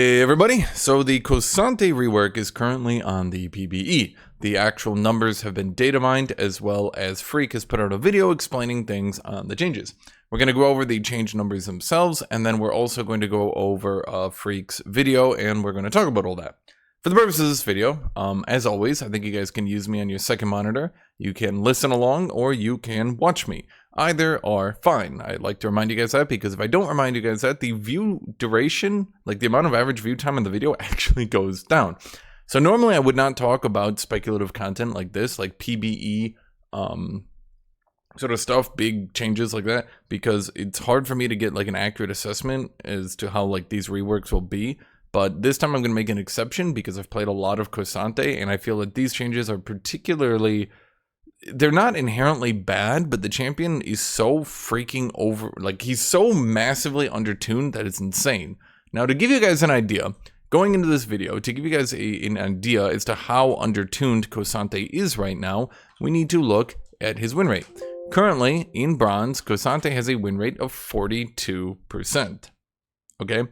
Hey everybody, so the SANTE rework is currently on the PBE. The actual numbers have been data mined, as well as Phreak has put out a video explaining things on the changes. We're going to go over the change numbers themselves, and then we're also going to go over Phreak's video, and we're going to talk about all that. For the purposes of this video, as always, I think you guys can use me on your second monitor. You can listen along, or you can watch me. Either are fine. I'd like to remind you guys that, because if I don't remind you guys that, the view duration, like the amount of average view time in the video, actually goes down. So normally I would not talk about speculative content like this, like PBE sort of stuff, big changes like that, because it's hard for me to get like an accurate assessment as to how like these reworks will be. But this time I'm going to make an exception because I've played a lot of SANTE, and I feel that these changes are particularly... they're not inherently bad, but the champion is so freaking over, like he's so massively undertuned that it's insane. Now, to give you guys an idea, going into this video, to give you guys an idea as to how undertuned SANTE is right now, we need to look at his win rate. Currently, in bronze, SANTE has a win rate of 42%. Okay?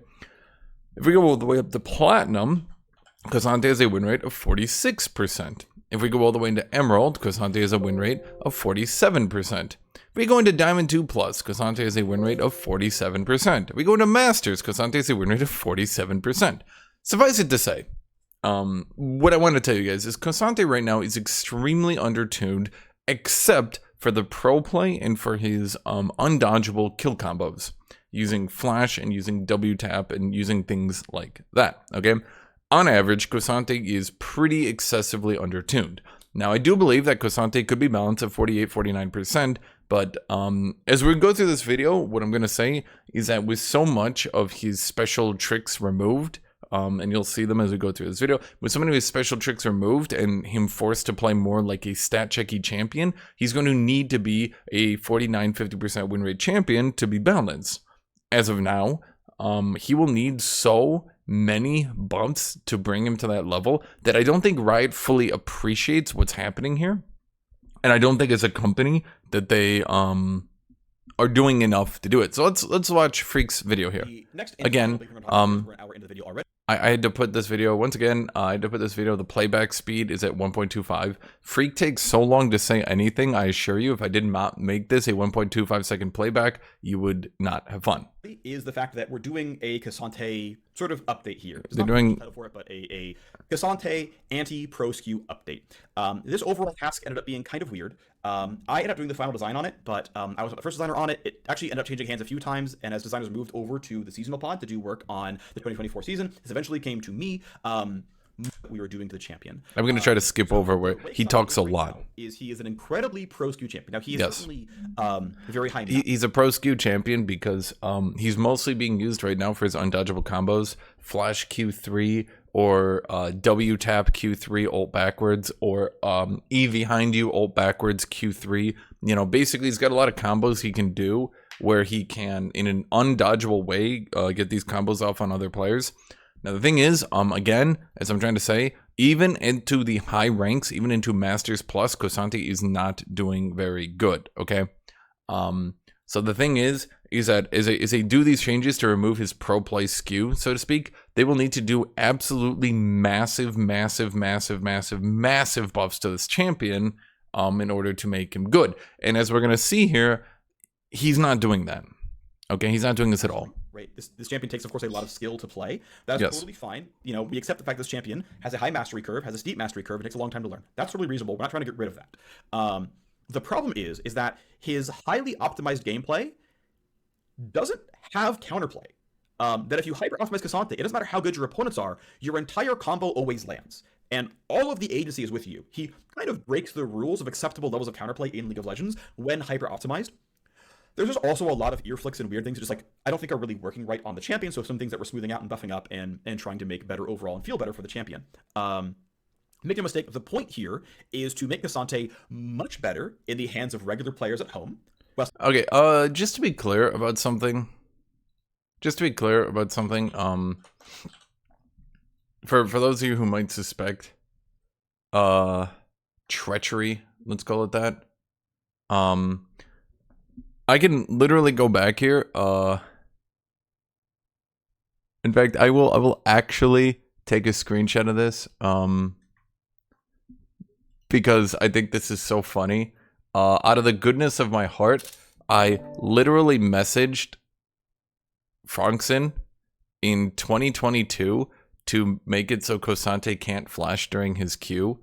If we go all the way up to platinum, SANTE has a win rate of 46%. If we go all the way into Emerald, SANTE has a win rate of 47%. If we go into Diamond 2 Plus, SANTE has a win rate of 47%. If we go into Masters, SANTE has a win rate of 47%. Suffice it to say, what I want to tell you guys is SANTE right now is extremely undertuned, except for the pro play and for his undodgeable kill combos, using flash and using W tap and using things like that, okay? On average, SANTE is pretty excessively undertuned. Now, I do believe that SANTE could be balanced at 48-49%, but as we go through this video, what I'm going to say is that with so much of his special tricks removed, and you'll see them as we go through this video, with so many of his special tricks removed and him forced to play more like a stat-checky champion, he's going to need to be a 49-50% win rate champion to be balanced. As of now, he will need so many bumps to bring him to that level that I don't think Riot fully appreciates what's happening here, and I don't think as a company that they are doing enough to do it. So let's watch Phreak's video here. Again, I had to put this video once again. I had to put this video. The playback speed is at 1.25. Phreak takes so long to say anything. I assure you, if I did not make this a 1.25 second playback, you would not have fun. Is the fact that we're doing a SANTE sort of update here. They're doing title for it, but a SANTE anti-pro skew update. This overall task ended up being kind of weird. I ended up doing the final design on it, but I was the first designer on it. It actually ended up changing hands a few times, and as designers moved over to the seasonal pod to do work on the 2024 season, this eventually came to me. We were doing to the champion. I'm going to try to skip over where he talks a lot. He is an incredibly pro skew champion. Now he is certainly very high. He's a pro skew champion because he's mostly being used right now for his undodgeable combos, flash Q3 or W tap Q3 ult backwards, or E behind you ult backwards Q3. You know, basically he's got a lot of combos he can do where he can, in an undodgeable way, get these combos off on other players. Now, the thing is, again, as I'm trying to say, even into the high ranks, even into Masters Plus, SANTE is not doing very good, okay? So the thing is that as they do these changes to remove his pro play skew, so to speak, they will need to do absolutely massive buffs to this champion in order to make him good. And as we're going to see here, he's not doing that, okay? He's not doing this at all. Right. This champion takes, of course, a lot of skill to play. That's totally fine. You know, we accept the fact this champion has a high mastery curve, has a steep mastery curve, and takes a long time to learn. That's totally reasonable. We're not trying to get rid of that. The problem is that his highly optimized gameplay doesn't have counterplay. That if you hyper-optimize SANTE, it doesn't matter how good your opponents are, your entire combo always lands. And all of the agency is with you. He kind of breaks the rules of acceptable levels of counterplay in League of Legends when hyper-optimized. There's just also a lot of ear flicks and weird things that just, like, I don't think are really working right on the champion, so some things that we're smoothing out and buffing up and trying to make better overall and feel better for the champion. Make no mistake, the point here is to make SANTE much better in the hands of regular players at home. Well, okay, just to be clear about something, for those of you who might suspect treachery, let's call it that, I can literally go back here In fact, I will actually take a screenshot of this, because I think this is so funny. Out of the goodness of my heart, I literally messaged Frankson in 2022 to make it so Kosante can't flash during his Q,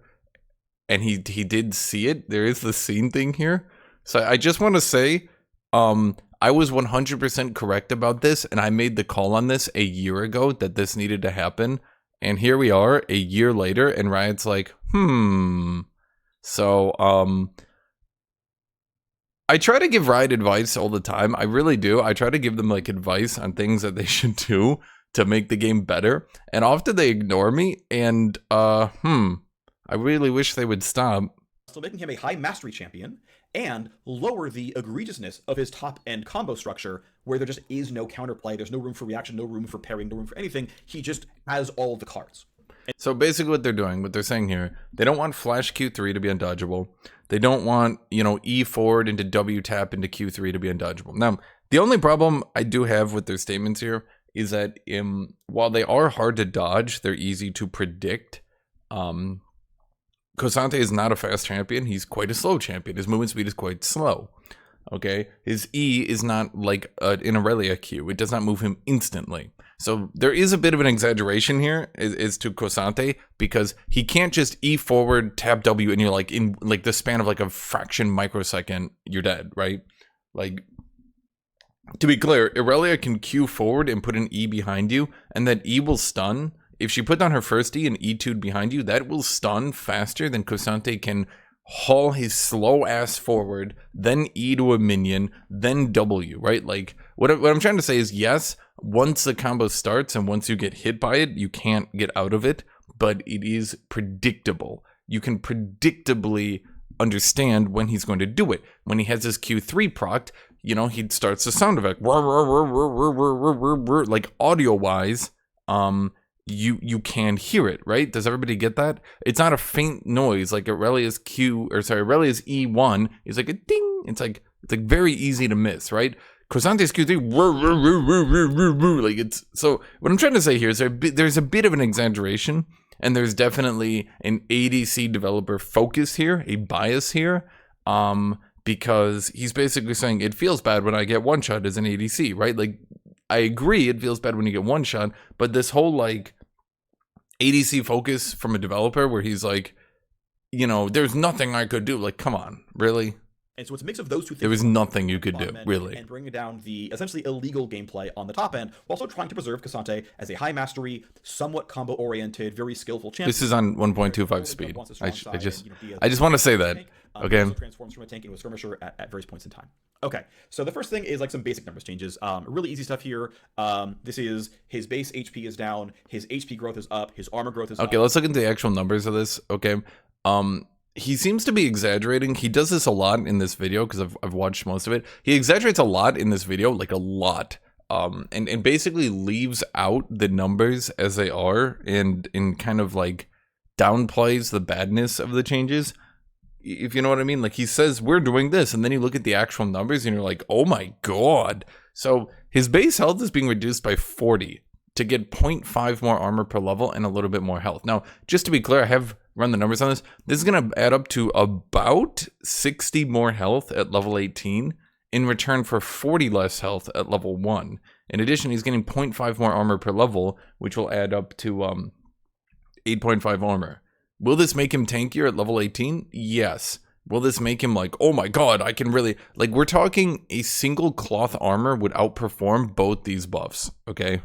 and he did see it. There is the scene thing here. So I just want to say, I was 100% correct about this, and I made the call on this a year ago that this needed to happen. And here we are a year later, and Riot's like, So, I try to give Riot advice all the time. I really do. I try to give them like advice on things that they should do to make the game better. And often they ignore me, and I really wish they would stop. Still making him a high mastery champion and lower the egregiousness of his top end combo structure, where there just is no counterplay, there's no room for reaction, no room for parrying, no room for anything. He just has all the cards. So basically what they're saying here, they don't want flash Q3 to be undodgeable. They don't want, E forward into W tap into Q3 to be undodgeable. Now, the only problem I do have with their statements here is that while they are hard to dodge, they're easy to predict. Kosante is not a fast champion. He's quite a slow champion. His movement speed is quite slow. Okay, his E is not like an Aurelia Q. It does not move him instantly. So there is a bit of an exaggeration here is to Kosante, because he can't just E forward, tap W, and you're like in like the span of like a fraction microsecond, you're dead, right? Like, to be clear, Aurelia can Q forward and put an E behind you, and that E will stun. If she put down her first E and E2'd behind you, that will stun faster than Kosante can haul his slow ass forward, then E to a minion, then W, right? Like, what I'm trying to say is, yes, once the combo starts and once you get hit by it, you can't get out of it, but it is predictable. You can predictably understand when he's going to do it. When he has his Q3 procced, he starts the sound effect. Like, audio-wise, you can hear it, right? Does everybody get that? It's not a faint noise like Aurelia's Aurelia's E1 is like a ding. It's like very easy to miss, right? Kosante's Q3, like it's so. What I'm trying to say here is there's a bit of an exaggeration, and there's definitely an ADC developer focus here, a bias here, because he's basically saying it feels bad when I get one shot as an ADC, right? Like, I agree, it feels bad when you get one shot, but this whole like ADC focus from a developer where he's like, there's nothing I could do. Like, come on, really? And so it's a mix of those two things. There was nothing you could do, really. And bringing down the essentially illegal gameplay on the top end, while also trying to preserve Kosante as a high mastery, somewhat combo-oriented, very skillful champion. This is on 1.25 speed. I just want to say that. Okay. Transforms from a tank into a skirmisher at various points in time. Okay, so the first thing is like some basic numbers changes. Really easy stuff here. This is his base HP is down, his HP growth is up, his armor growth is up. Okay, let's look into the actual numbers of this. Okay. He seems to be exaggerating. He does this a lot in this video because I've watched most of it. He exaggerates a lot in this video, like a lot. And basically leaves out the numbers as they are and kind of like downplays the badness of the changes. If you know what I mean. Like, he says we're doing this, and then you look at the actual numbers and you're like, oh my god. So his base health is being reduced by 40 to get 0.5 more armor per level and a little bit more health. Now, just to be clear, I have run the numbers on this. This is going to add up to about 60 more health at level 18 in return for 40 less health at level 1. In addition, he's getting 0.5 more armor per level, which will add up to 8.5 armor. Will this make him tankier at level 18? Yes. Will this make him like, oh my god, I can really... Like, we're talking a single cloth armor would outperform both these buffs, okay?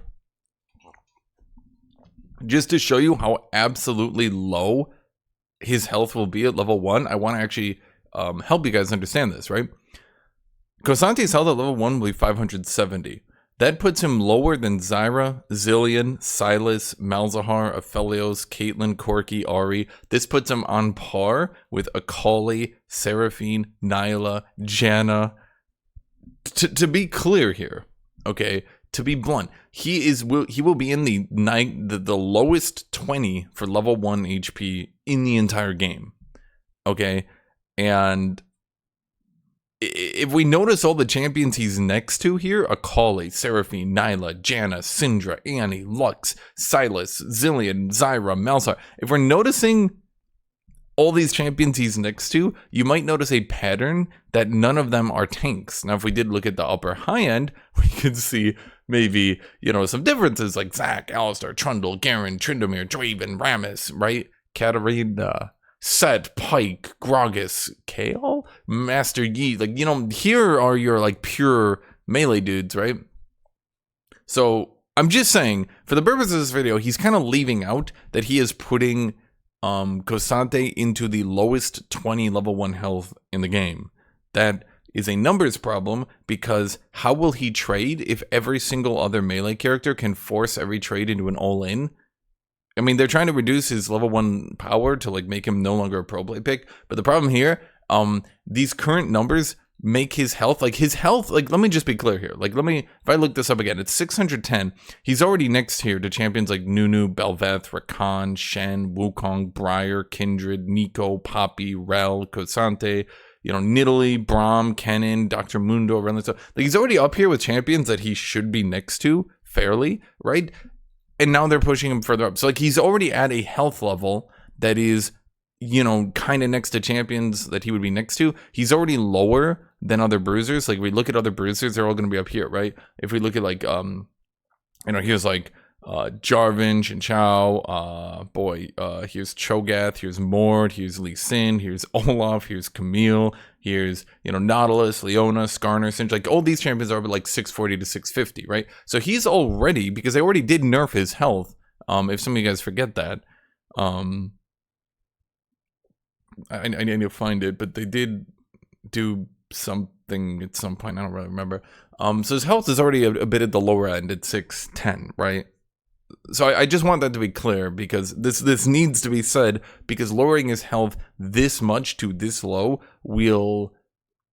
Just to show you how absolutely low his health will be at level 1, I want to actually help you guys understand this, right? Kosante's health at level 1 will be 570. That puts him lower than Zyra, Zillion, Silas, Malzahar, Aphelios, Caitlyn, Corki, Ari. This puts him on par with Akali, Seraphine, Nyla, Janna. To be clear here, okay? To be blunt, he will be in the lowest 20 for level 1 HP in the entire game. Okay? And if we notice all the champions he's next to here, Akali, Seraphine, Nyla, Janna, Syndra, Annie, Lux, Silas, Zillion, Zyra, Malzahar, if we're noticing all these champions he's next to, you might notice a pattern that none of them are tanks. Now, if we did look at the upper high end, we could see maybe, some differences like Zac, Alistar, Trundle, Garen, Tryndamere, Draven, Rammus, right? Katarina, Set, Pike, Gragas, Kayle, Master Yi. Like, here are your like pure melee dudes, right? So I'm just saying, for the purpose of this video, he's kind of leaving out that he is putting K'Sante into the lowest 20 level 1 health in the game. That is a numbers problem, because how will he trade if every single other melee character can force every trade into an all-in? I mean, they're trying to reduce his level 1 power to like make him no longer a pro play pick, but the problem here, these current numbers make his health, like let me just be clear here. Like, if I look this up again, it's 610. He's already next here to champions like Nunu, Bel'Veth, Rakan, Shen, Wukong, Briar, Kindred, Nico, Poppy, Rel, K'Sante, Nidalee, Braum, Kennen, Dr. Mundo, around this stuff. Like, he's already up here with champions that he should be next to fairly, right? And now they're pushing him further up. So like, he's already at a health level that is, kind of next to champions that he would be next to. He's already lower than other bruisers. Like, we look at other bruisers, they're all going to be up here, right? If we look at like, here's like Jarvan, Xin Chao, here's Cho'Gath, here's Mord, here's Lee Sin, here's Olaf, here's Camille, here's, Nautilus, Leona, Skarner, Singed. Like, all these champions are like 640 to 650, right? So he's already, because they already did nerf his health, if some of you guys forget that, I need to find it, but they did do something at some point. I don't really remember. So his health is already a bit at the lower end at 610, right? So I just want that to be clear, because this needs to be said, because lowering his health this much to this low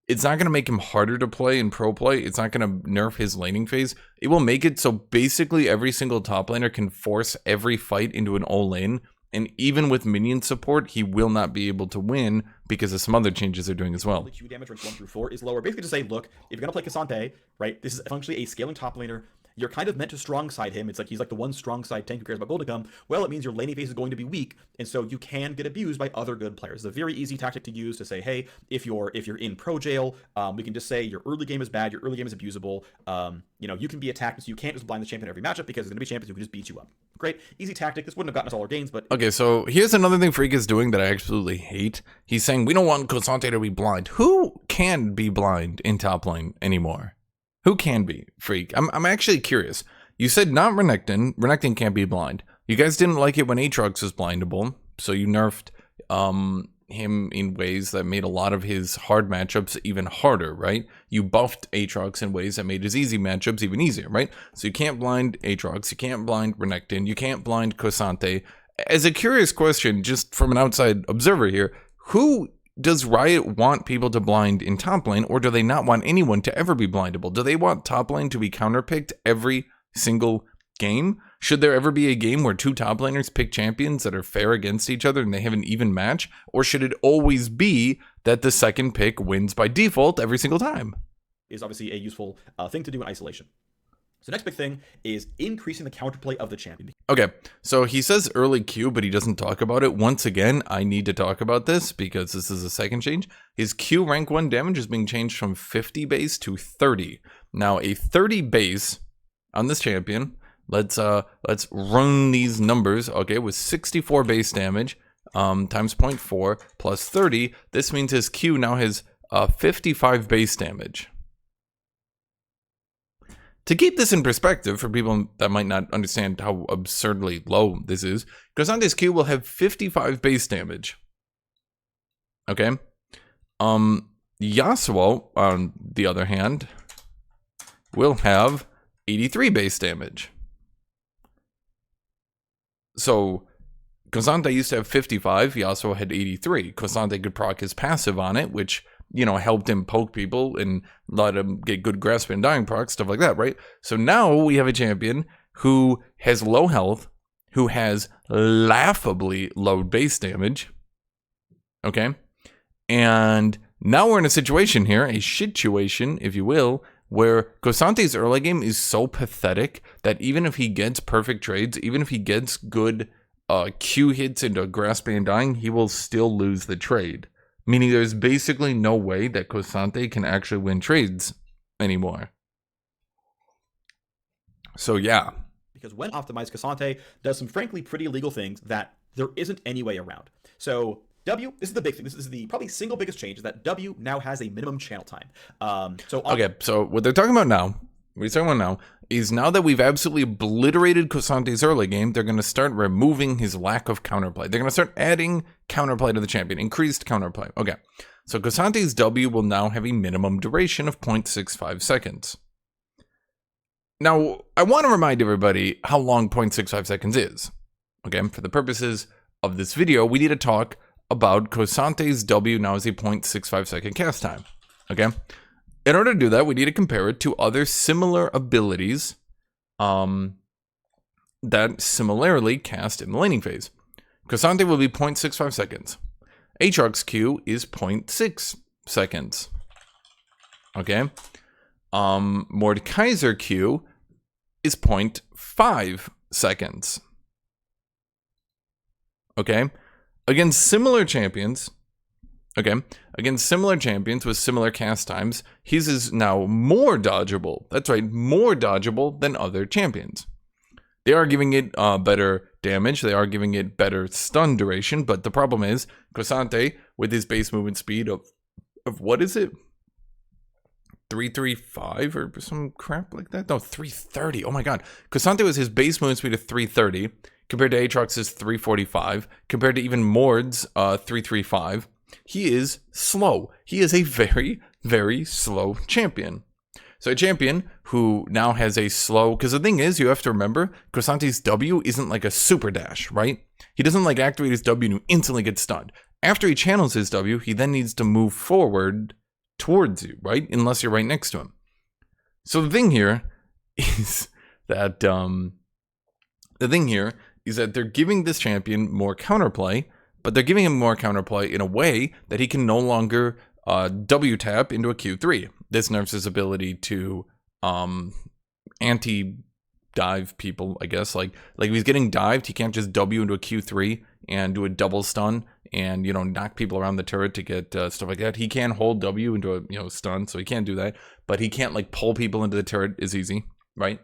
it's not going to make him harder to play in pro play. It's not going to nerf his laning phase. It will make it so basically every single top laner can force every fight into an all-in. And even with minion support, he will not be able to win because of some other changes they're doing as well. The Q damage ranks 1 through 4 is lower. Basically just say, look, if you're going to play K'Sante, right, this is functionally a scaling top laner. You're kind of meant to strong side him. It's like he's like the one strong side tank who cares about gold to come. Well, it means your laning phase is going to be weak, and so you can get abused by other good players. It's a very easy tactic to use to say, hey, if you're in pro jail, we can just say your early game is bad, your early game is abusable. You can be attacked, so you can't just blind the champion every matchup, because there's going to be champions who can just beat you up. Great, easy tactic. This wouldn't have gotten us all our gains, but... Okay, so here's another thing Phreak is doing that I absolutely hate. He's saying, we don't want K'Sante to be blind. Who can be blind in top lane anymore? Who can be, Phreak? I'm actually curious. You said not Renekton. Renekton can't be blind. You guys didn't like it when Aatrox was blindable, so you nerfed him in ways that made a lot of his hard matchups even harder, right? You buffed Aatrox in ways that made his easy matchups even easier, right? So you can't blind Aatrox, you can't blind Renekton, you can't blind K'Sante. As a curious question, just from an outside observer here, who does Riot want people to blind in top lane, or do they not want anyone to ever be blindable? Do they want top lane to be counterpicked every single game? Should there ever be a game where two top laners pick champions that are fair against each other and they have an even match? Or should it always be that the second pick wins by default every single time? Is obviously a useful thing to do in isolation. So next big thing is increasing the counterplay of the champion. Okay, so he says early Q, but he doesn't talk about it. Once again, I need to talk about this because this is a second change. His Q rank 1 damage is being changed from 50 base to 30. Now, a 30 base on this champion, let's run these numbers. Okay, with 64 base damage times 0.4 plus 30, this means his Q now has 55 base damage. To keep this in perspective for people that might not understand how absurdly low this is, K'Sante's Q will have 55 base damage. Okay? Yasuo, on the other hand, will have 83 base damage. So, K'Sante used to have 55, Yasuo had 83. K'Sante could proc his passive on it, which, you know, helped him poke people and let him get good grasp and dying proc, stuff like that, right? So now we have a champion who has low health, who has laughably low base damage, okay? And Now we're in a situation here, a situation, if you will, where Cosante's early game is so pathetic that even if he gets perfect trades, even if he gets good Q hits into grasping and dying, he will still lose the trade. Meaning there's basically no way that Cosante can actually win trades anymore. So yeah. Because when optimized, Cosante does some frankly pretty illegal things that there isn't any way around. So W, this is the big thing. This is the probably single biggest change, is that W now has a minimum channel time. Okay, so what they're talking about now, is now that we've absolutely obliterated Cosante's early game, they're going to start removing his lack of counterplay. They're going to start adding counterplay to the champion, increased counterplay. Okay, so Cosante's W will now have a minimum duration of 0.65 seconds. Now, I want to remind everybody how long 0.65 seconds is. Okay, for the purposes of this video, we need to talk about Cosante's W now as a 0.65 second cast time. Okay, in order to do that, we need to compare it to other similar abilities that similarly cast in the laning phase. Cosante will be 0.65 seconds. Aatrox's Q is 0.6 seconds. Okay. Mordekaiser Q is 0.5 seconds. Okay. Against similar champions with similar cast times, his is now more dodgeable. That's right, more dodgeable than other champions. They are giving it better damage. They are giving it better stun duration. But the problem is, Cosante, with his base movement speed of what is it? 335 or some crap like that? No, 330. Oh my god. Cosante was his base movement speed of 330 compared to Aatrox's 345, compared to even Mord's 335. He is slow. He is a very, very slow champion. So a champion who now has a slow, because the thing is, you have to remember, Cosante's W isn't like a super dash, right? He doesn't like activate his W and instantly get stunned. After he channels his W, he then needs to move forward towards you, right? Unless you're right next to him. So the thing here is that they're giving this champion more counterplay, but they're giving him more counterplay in a way that he can no longer W tap into a Q3. This nerfs his ability to anti-dive people, I guess. Like if he's getting dived, he can't just W into a Q3 and do a double stun and, you know, knock people around the turret to get stuff like that. He can hold W into a, you know, stun, so he can't do that. But he can't, like, pull people into the turret as easy, right?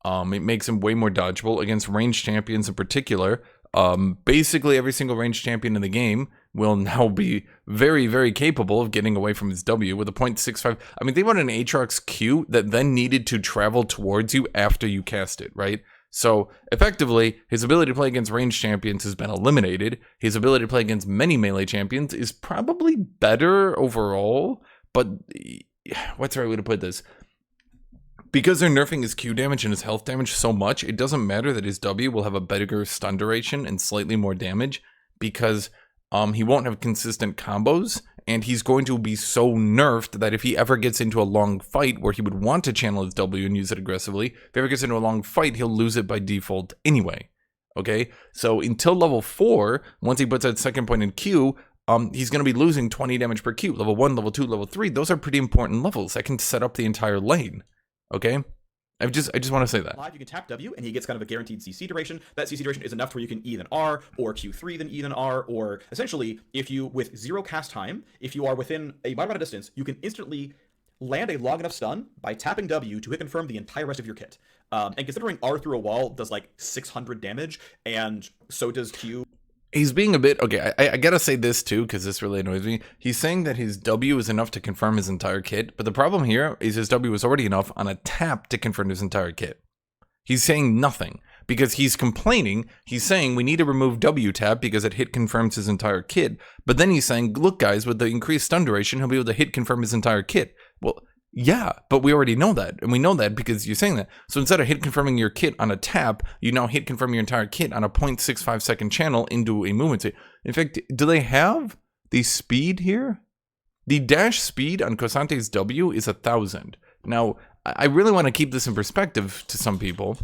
It makes him way more dodgeable against ranged champions in particular. Basically every single ranged champion in the game will now be very, very capable of getting away from his W with a 0.65. I mean, think about an Aatrox's Q that then needed to travel towards you after you cast it, right? So effectively, his ability to play against ranged champions has been eliminated. His ability to play against many melee champions is probably better overall, but what's the right way to put this? Because they're nerfing his Q damage and his health damage so much, it doesn't matter that his W will have a better stun duration and slightly more damage, because he won't have consistent combos, and he's going to be so nerfed that if he ever gets into a long fight where he would want to channel his W and use it aggressively, if he ever gets into a long fight, he'll lose it by default anyway. Okay? So until level 4, once he puts that second point in Q, he's going to be losing 20 damage per Q. Level 1, level 2, level 3, those are pretty important levels. That can set up the entire lane. Okay? I just want to say that. Live, you can tap W, and he gets kind of a guaranteed CC duration. That CC duration is enough to where you can E then R, or Q3 then E then R, or essentially, if you, with 0 cast time, if you are within a wide amount of distance, you can instantly land a long enough stun by tapping W to hit confirm the entire rest of your kit. And considering R through a wall does like 600 damage, and so does Q. He's being a bit, okay, I gotta say this too, because this really annoys me. He's saying that his W is enough to confirm his entire kit, but the problem here is his W is already enough on a tap to confirm his entire kit. He's saying nothing, because he's complaining, he's saying we need to remove W tap because it hit confirms his entire kit, but then he's saying, look guys, with the increased stun duration, he'll be able to hit confirm his entire kit. Well, yeah, but we already know that, and we know that because you're saying that. So instead of hit confirming your kit on a tap, you now hit confirm your entire kit on a 0.65 second channel into a movement state. In fact, do they have the speed here? The dash speed on Cosante's W is 1,000. Now, I really want to keep this in perspective to some people,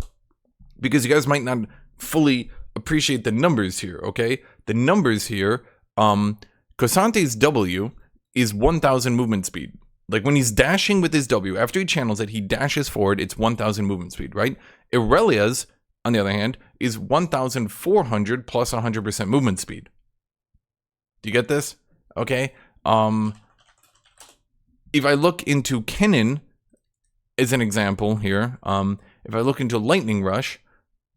because you guys might not fully appreciate the numbers here, okay? The numbers here, Cosante's W is 1000 movement speed. Like when he's dashing with his W, after he channels it, he dashes forward, it's 1000 movement speed, right? Aurelia's, on the other hand, is 1400 plus 100% movement speed. Do you get this? Okay. If I look into Kennen as an example here, if I look into Lightning Rush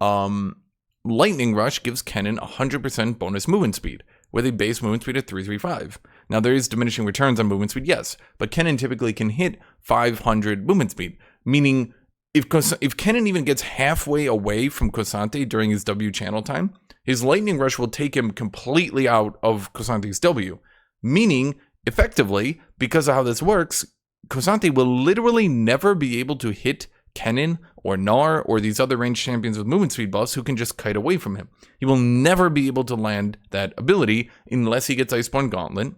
gives Kennen 100% bonus movement speed, with a base movement speed of 335. Now, there is diminishing returns on movement speed, yes, but Kennen typically can hit 500 movement speed, meaning if Kennen even gets halfway away from Cosante during his W channel time, his Lightning Rush will take him completely out of Cosante's W, meaning, effectively, because of how this works, Cosante will literally never be able to hit Kennen or Gnar or these other ranged champions with movement speed buffs who can just kite away from him. He will never be able to land that ability unless he gets Iceborne Gauntlet.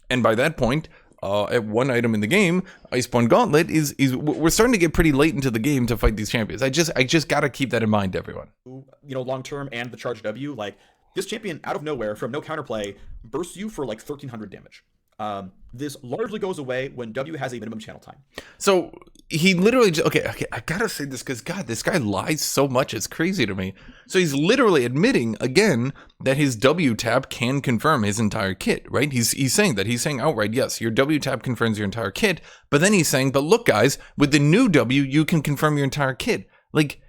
And by that point, at one item in the game, Iceborne Gauntlet is we're starting to get pretty late into the game to fight these champions. I just gotta keep that in mind, everyone. You know, long term and the charge W, like this champion out of nowhere from no counterplay bursts you for like 1300 damage. This largely goes away when W has a minimum channel time. So he literally just, okay, I gotta say this because God, this guy lies so much, it's crazy to me. So he's literally admitting again that his W tap can confirm his entire kit, right? He's saying that. He's saying outright, yes, your W tap confirms your entire kit. But then he's saying, but look, guys, with the new W, you can confirm your entire kit. Like,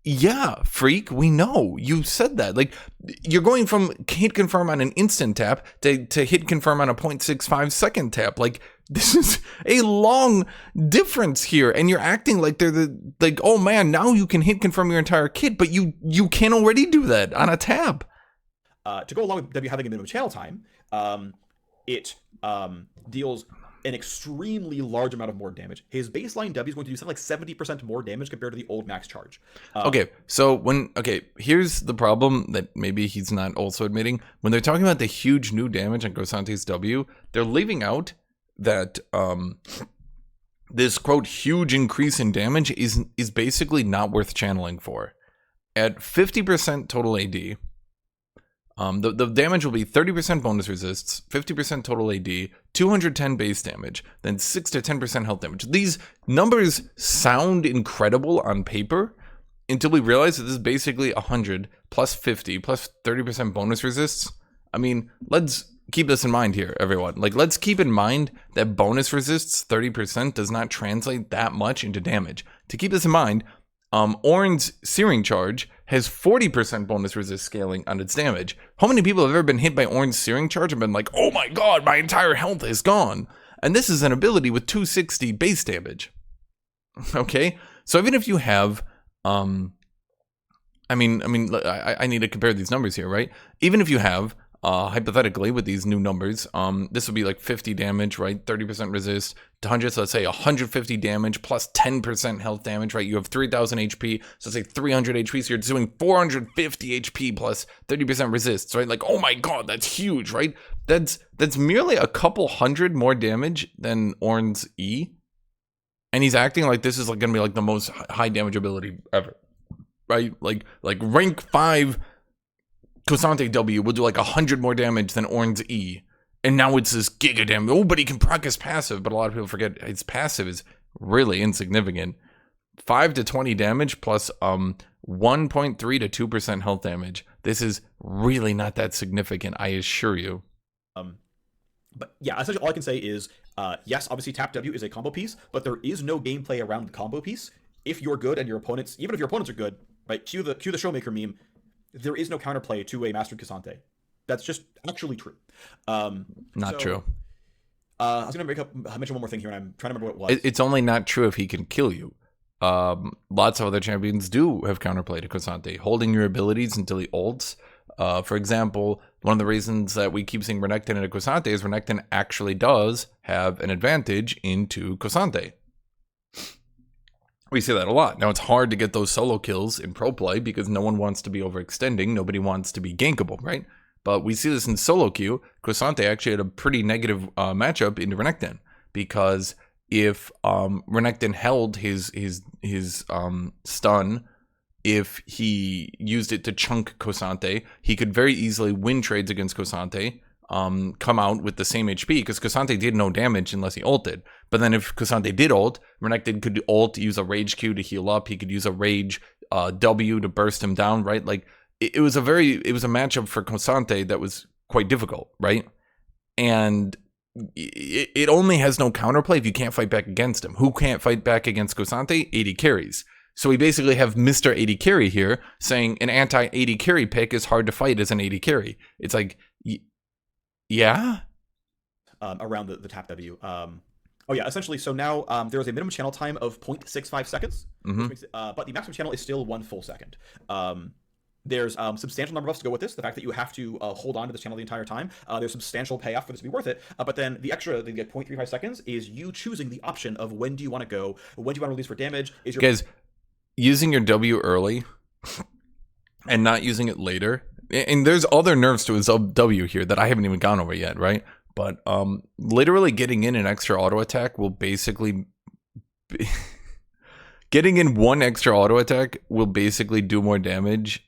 yeah, Phreak, we know. You said that. Like, you're going from hit confirm on an instant tap to hit confirm on a 0.65 second tap. Like, this is a long difference here. And you're acting like like, oh man, now you can hit confirm your entire kit, but you can already do that on a tab. To go along with W having a minimum channel time, it deals an extremely large amount of more damage. His baseline W is going to do something like 70% more damage compared to the old max charge. Here's the problem that maybe he's not also admitting. When they're talking about the huge new damage on Cosante's W, they're leaving out that this, quote, huge increase in damage is basically not worth channeling for. At 50% total AD, the damage will be 30% bonus resists, 50% total AD, 210 base damage, then 6 to 10% health damage. These numbers sound incredible on paper until we realize that this is basically 100 plus 50 plus 30% bonus resists. I mean, let's keep this in mind here, everyone. Like, let's keep in mind that bonus resists 30% does not translate that much into damage. To keep this in mind, Ornn's Searing Charge has 40% bonus resist scaling on its damage. How many people have ever been hit by Ornn's Searing Charge and been like, oh my god, my entire health is gone? And this is an ability with 260 base damage. Okay? So even if you have, I need to compare these numbers here, right? Even if you have, hypothetically, with these new numbers, this would be like 50 damage, right? 30% resist to 100, so let's say 150 damage plus 10% health damage, right? You have 3000 HP, so let's say 300 HP, so you're doing 450 HP plus 30% resists, right? Like, oh my god, that's huge, right? That's merely a couple hundred more damage than Ornn's E, and he's acting like this is like gonna be like the most high damage ability ever, right? Like rank 5 Cosante W will do like 100 more damage than Ornn's E. And now it's this giga damage. Oh, but he can proc his passive. But a lot of people forget his passive is really insignificant. 5 to 20 damage plus 1.3 to 2% health damage. This is really not that significant, I assure you. But yeah, essentially all I can say is, yes, obviously tap W is a combo piece, but there is no gameplay around the combo piece. If you're good and your opponents, even if your opponents are good, right? Cue the Showmaker meme. There is no counterplay to a mastered Cosante. That's just actually true. Not true. I was going to mention one more thing here, and I'm trying to remember what it was. It's only not true if he can kill you. Lots of other champions do have counterplay to Cosante, holding your abilities until he ults. For example, one of the reasons that we keep seeing Renekton into Cosante is Renekton actually does have an advantage into Cosante. We see that a lot. Now, it's hard to get those solo kills in pro play because no one wants to be overextending. Nobody wants to be gankable, right? But we see this in solo queue. Cosante actually had a pretty negative matchup into Renekton because if Renekton held his stun, if he used it to chunk Cosante, he could very easily win trades against Cosante come out with the same HP, because K'Sante did no damage unless he ulted. But then if K'Sante did ult, Renekton could ult, use a rage Q to heal up. He could use a rage W to burst him down, right? Like it was a matchup for K'Sante that was quite difficult, right? And it only has no counterplay if you can't fight back against him. Who can't fight back against K'Sante? AD carries. So we basically have Mr. AD carry here saying an anti-AD carry pick is hard to fight as an AD carry. It's like, yeah? Around the tap W. Oh yeah, essentially, so now there is a minimum channel time of 0.65 seconds, which makes it, but the maximum channel is still 1 full second. There's substantial number of buffs to go with this. The fact that you have to hold on to this channel the entire time. There's substantial payoff for this to be worth it. But then the extra, the 0.35 seconds, is you choosing the option of when do you want to go, when do you want to release for damage. Is your guys using your W early and not using it later? And there's other nerfs to his W here that I haven't even gone over yet, right? But literally getting in an extra auto attack will basically getting in one extra auto attack will basically do more damage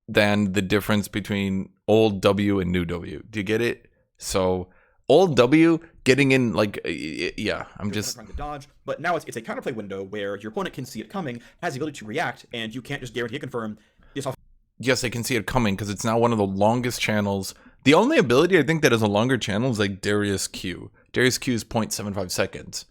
than the difference between old W and new W. Do you get it? So old W getting in, like, yeah, I'm just trying to dodge, but now it's a counterplay window where your opponent can see it coming, has the ability to react, and you can't just guarantee a confirm. Yes, I can see it coming because it's now one of the longest channels. The only ability I think that is a longer channel is like Darius Q. Darius Q is 0.75 seconds.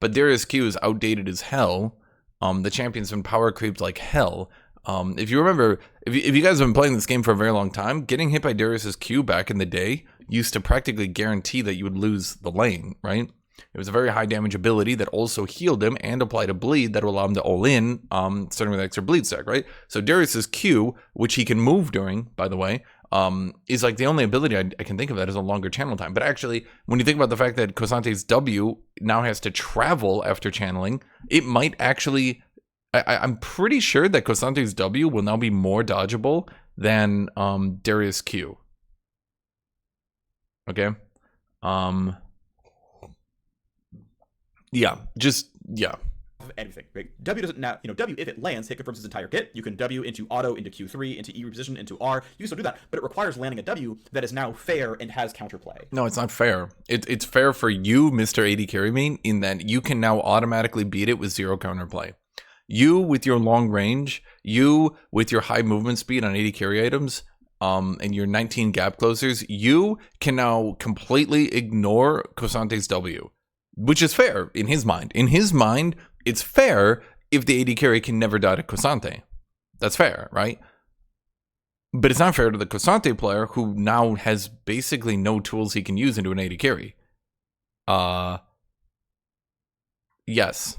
But Darius Q is outdated as hell. The champion's been power creeped like hell. If you remember, if you guys have been playing this game for a very long time, getting hit by Darius's Q back in the day used to practically guarantee that you would lose the lane, right? It was a very high damage ability that also healed him and applied a bleed that will allow him to all in, starting with extra bleed stack, right? So Darius's Q, which he can move during, by the way, is like the only ability I can think of that is a longer channel time. But actually, when you think about the fact that K'Sante's W now has to travel after channeling, it might actually, I'm pretty sure that K'Sante's W will now be more dodgeable than Darius Q. Okay? Yeah, anything, right? W doesn't now, W, if it lands, hit confirms its entire kit. You can W into auto, into Q3, into E reposition, into R. You can still do that, but it requires landing a W that is now fair and has counterplay. No, it's not fair. It's fair for you, Mr. AD Carry Main, in that you can now automatically beat it with 0 counterplay. You, with your long range, you, with your high movement speed on AD carry items, and your 19 gap closers, you can now completely ignore K'Sante's W. Which is fair in his mind. In his mind, it's fair if the AD carry can never die to K'Sante. That's fair, right? But it's not fair to the K'Sante player who now has basically no tools he can use into an AD carry. Yes.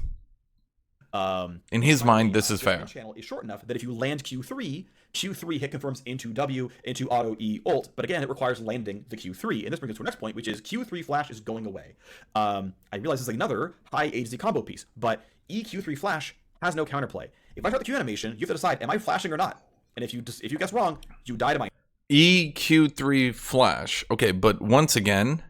In his mind, this is fair. The channel is short enough that if you land Q3 hit confirms into W, into auto E ult, but again, it requires landing the Q3. And this brings us to our next point, which is Q3 flash is going away. I realize this is another high ADC combo piece, but EQ3 flash has no counterplay. If I start the Q animation, you have to decide, am I flashing or not? And if you guess wrong, you die to my EQ3 flash. Okay, but once again,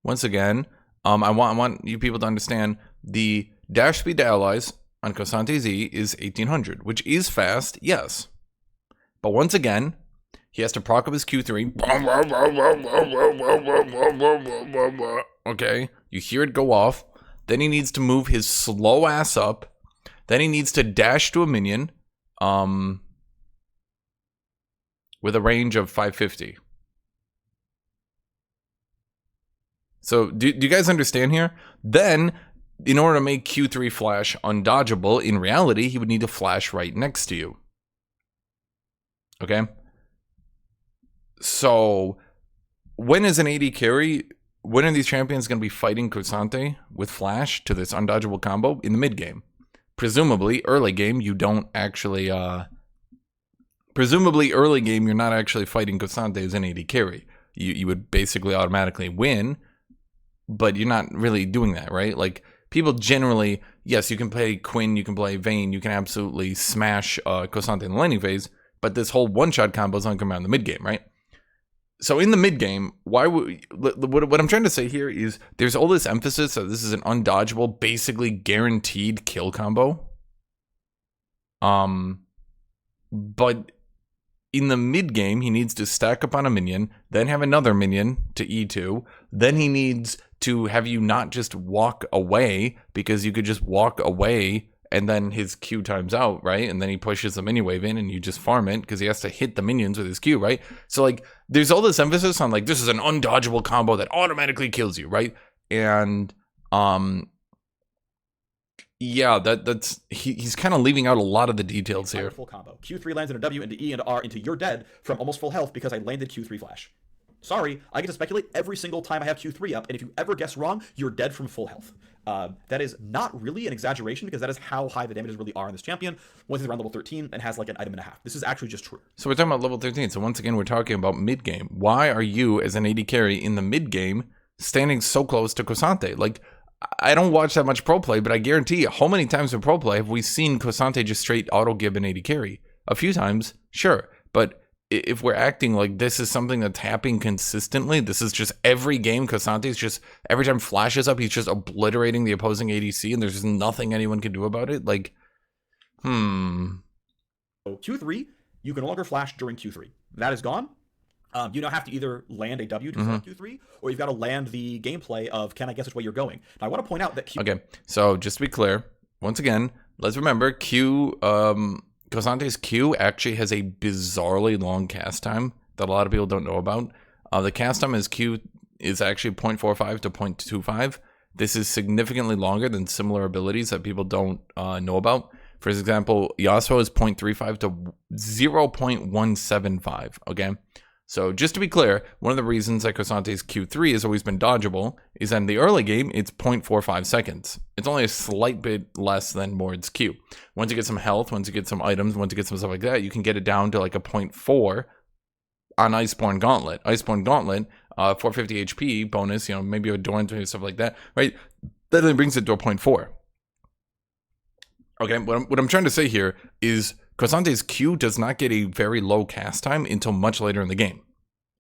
I want you people to understand the dash speed to allies on K'Sante's E is 1800, which is fast, yes. But once again, he has to proc up his Q3. Okay, you hear it go off. Then he needs to move his slow ass up. Then he needs to dash to a minion with a range of 550. So do you guys understand here? Then, in order to make Q3 flash undodgeable, in reality, he would need to flash right next to you. Okay? So, when is an AD carry, when are these champions going to be fighting K'Sante with flash to this undodgeable combo? In the mid game. Presumably, early game, you don't actually, presumably, early game, you're not actually fighting K'Sante as an AD carry. You would basically automatically win, but you're not really doing that, right? Like, people generally, yes, you can play Quinn, you can play Vayne, you can absolutely smash K'Sante in the laning phase, but this whole one-shot combo is going to come out in the mid-game, right? So in the mid-game, what I'm trying to say here is there's all this emphasis that this is an undodgeable, basically guaranteed kill combo. But in the mid game, he needs to stack up on a minion, then have another minion to E2. Then he needs to have you not just walk away, because you could just walk away and then his Q times out, right? And then he pushes the mini wave in and you just farm it because he has to hit the minions with his Q, right? So like there's all this emphasis on like this is an undodgeable combo that automatically kills you, right? And yeah, that's he's kind of leaving out a lot of the details here. Full combo. Q3 lands into W, into E, into R, into you're dead from almost full health because I landed Q3 flash. Sorry, I get to speculate every single time I have Q3 up, and if you ever guess wrong, you're dead from full health. That is not really an exaggeration, because that is how high the damages really are in this champion. Once he's around level 13 and has like an item and a half. This is actually just true. So we're talking about level 13. So once again, we're talking about mid-game. Why are you, as an AD carry in the mid-game, standing so close to Cosante? Like, I don't watch that much pro play, but I guarantee you, how many times in pro play have we seen Cosante just straight auto-gib an AD carry? A few times, sure, but if we're acting like this is something that's happening consistently, this is just every game, Cosante's just, every time flashes up, he's just obliterating the opposing ADC, and there's just nothing anyone can do about it. Like, So Q3, you can no longer flash during Q3. That is gone. You now have to either land a W to Q3, or you've got to land the gameplay of, can I guess which way you're going? Now, I want to point out that Okay, so just to be clear, once again, let's remember Cosante's Q actually has a bizarrely long cast time that a lot of people don't know about. The cast time is Q is actually 0.45 to 0.25. This is significantly longer than similar abilities that people don't know about. For example, Yasuo is 0.35 to 0.175, okay? So just to be clear, one of the reasons that Cosante's Q3 has always been dodgeable is that in the early game, it's 0.45 seconds. It's only a slight bit less than Mord's Q. Once you get some health, once you get some items, once you get some stuff like that, you can get it down to like a 0.4 on Iceborne Gauntlet. Iceborne Gauntlet, 450 HP bonus, you know, maybe a Dorn and stuff like that, right? That then brings it to a 0.4. Okay, what I'm trying to say here is Cosante's Q does not get a very low cast time until much later in the game.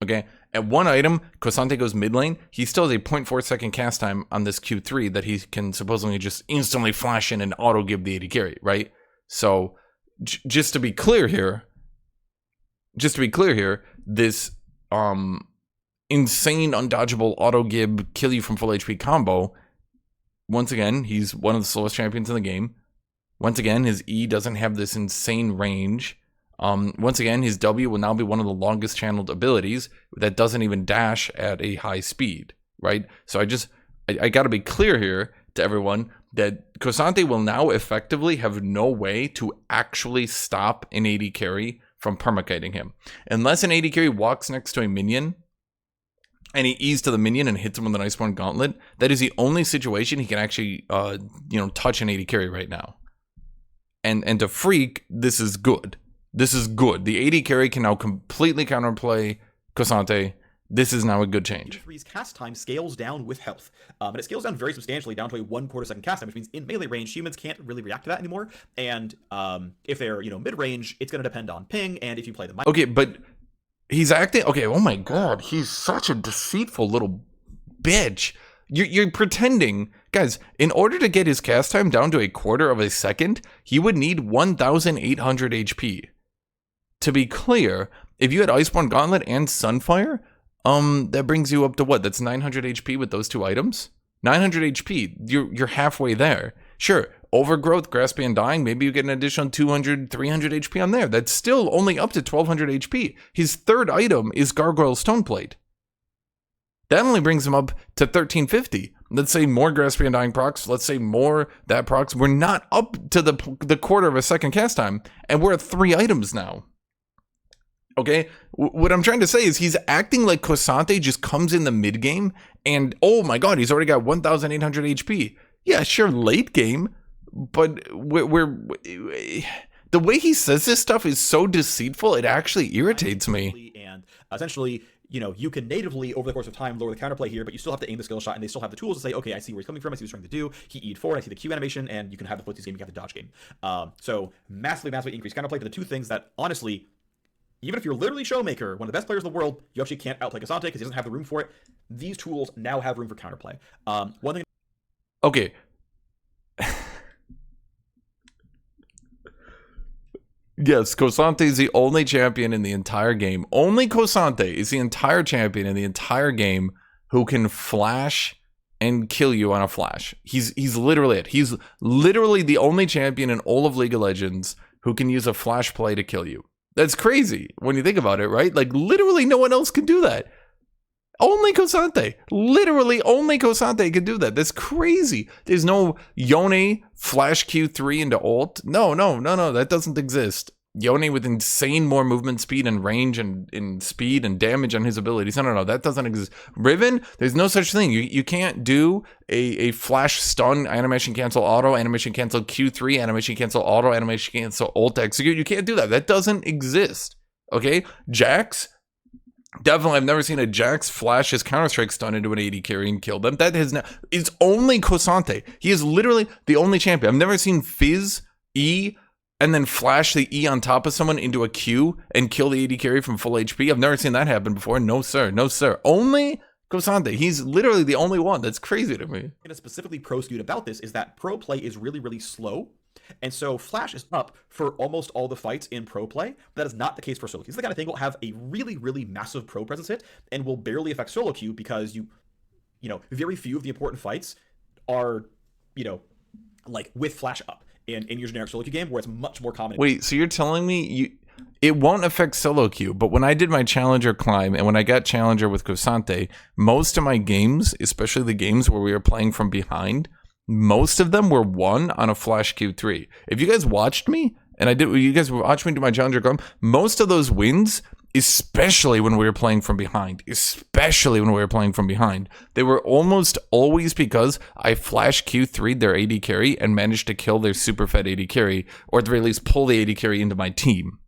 Okay, at one item, Cosante goes mid lane, he still has a 0.4 second cast time on this Q3 that he can supposedly just instantly flash in and auto give the AD carry, right? So just to be clear here, this insane undodgeable auto give kill you from full HP combo, once again, he's one of the slowest champions in the game. Once again, his E doesn't have this insane range. Once again, his W will now be one of the longest channeled abilities that doesn't even dash at a high speed, right? So I got to be clear here to everyone that Cosante will now effectively have no way to actually stop an AD carry from permakiting him. Unless an AD carry walks next to a minion and he E's to the minion and hits him with an Iceborne Gauntlet, that is the only situation he can actually, touch an AD carry right now. And to Phreak, this is good. This is good. The AD carry can now completely counterplay Cosante. This is now a good change. Q3's cast time scales down with health. And it scales down very substantially down to a 1/4 second cast time, which means in melee range, humans can't really react to that anymore. And if they're, mid-range, it's going to depend on ping, and if you play the mic. Okay, but he's acting... Okay, oh my god, he's such a deceitful little bitch. You're pretending... Guys, in order to get his cast time down to a 1/4 of a second, he would need 1,800 HP. To be clear, if you had Iceborne Gauntlet and Sunfire, that brings you up to what? That's 900 HP with those two items? 900 HP, you're halfway there. Sure, Overgrowth, Grasping and Dying, maybe you get an additional 200, 300 HP on there. That's still only up to 1,200 HP. His third item is Gargoyle Stoneplate. That only brings him up to 1,350. Let's say more Grasping and Dying procs. Let's say more that procs. We're not up to the 1/4 of a second cast time, and we're at 3 items now. Okay? What I'm trying to say is he's acting like Cosante just comes in the mid game, and oh my god, he's already got 1,800 HP. Yeah, sure, late game, but the way he says this stuff is so deceitful, it actually irritates me. And essentially, you can natively, over the course of time, lower the counterplay here, but you still have to aim the skill shot, and they still have the tools to say, okay, I see where he's coming from, I see what he's trying to do, he E'd forward, I see the Q animation, and you can have the footsies game, you can have the dodge game. So massively increased counterplay, but the two things that, honestly, even if you're literally Showmaker, one of the best players in the world, you actually can't outplay Cosante because he doesn't have the room for it. These tools now have room for counterplay. One thing... Okay. Yes, Kosante is the only champion in the entire game. Only Kosante is the entire champion in the entire game who can flash and kill you on a flash. He's literally it. He's literally the only champion in all of League of Legends who can use a flash play to kill you. That's crazy when you think about it, right? Like, literally no one else can do that. Only Kosante. Literally only Kosante can do that. That's crazy. There's no Yone flash Q3 into ult. No. That doesn't exist. Yone with insane more movement speed and range and in speed and damage on his abilities. No. That doesn't exist. Riven, there's no such thing. You can't do a flash stun, animation cancel auto, animation cancel Q3, animation cancel auto, animation cancel ult execute. You can't do that. That doesn't exist. Okay? Jax, definitely, I've never seen a Jax flash his Counter-Strike stun into an AD carry and kill them. That has not. It's only Kosante. He is literally the only champion. I've never seen Fizz E and then flash the E on top of someone into a Q and kill the AD carry from full HP. I've never seen that happen before. No, sir. No, sir. Only Kosante. He's literally the only one. That's crazy to me. And specifically pro skewed about this is that pro play is really, really slow. And so Flash is up for almost all the fights in pro play. But that is not the case for solo queue. It's the kind of thing will have a really, really massive pro presence hit and will barely affect solo queue because you know, very few of the important fights are, you know, like with Flash up in your generic solo queue game where it's much more common. Wait, so you're telling me it won't affect solo queue, but when I did my challenger climb and when I got challenger with Kosante, most of my games, especially the games where we were playing from behind, most of them were won on a flash Q3. If you guys watched me, and you guys watched me do my challenger climb, most of those wins, especially when we were playing from behind, they were almost always because I flash Q3'd their AD carry and managed to kill their super fed AD carry, or at the very least pull the AD carry into my team,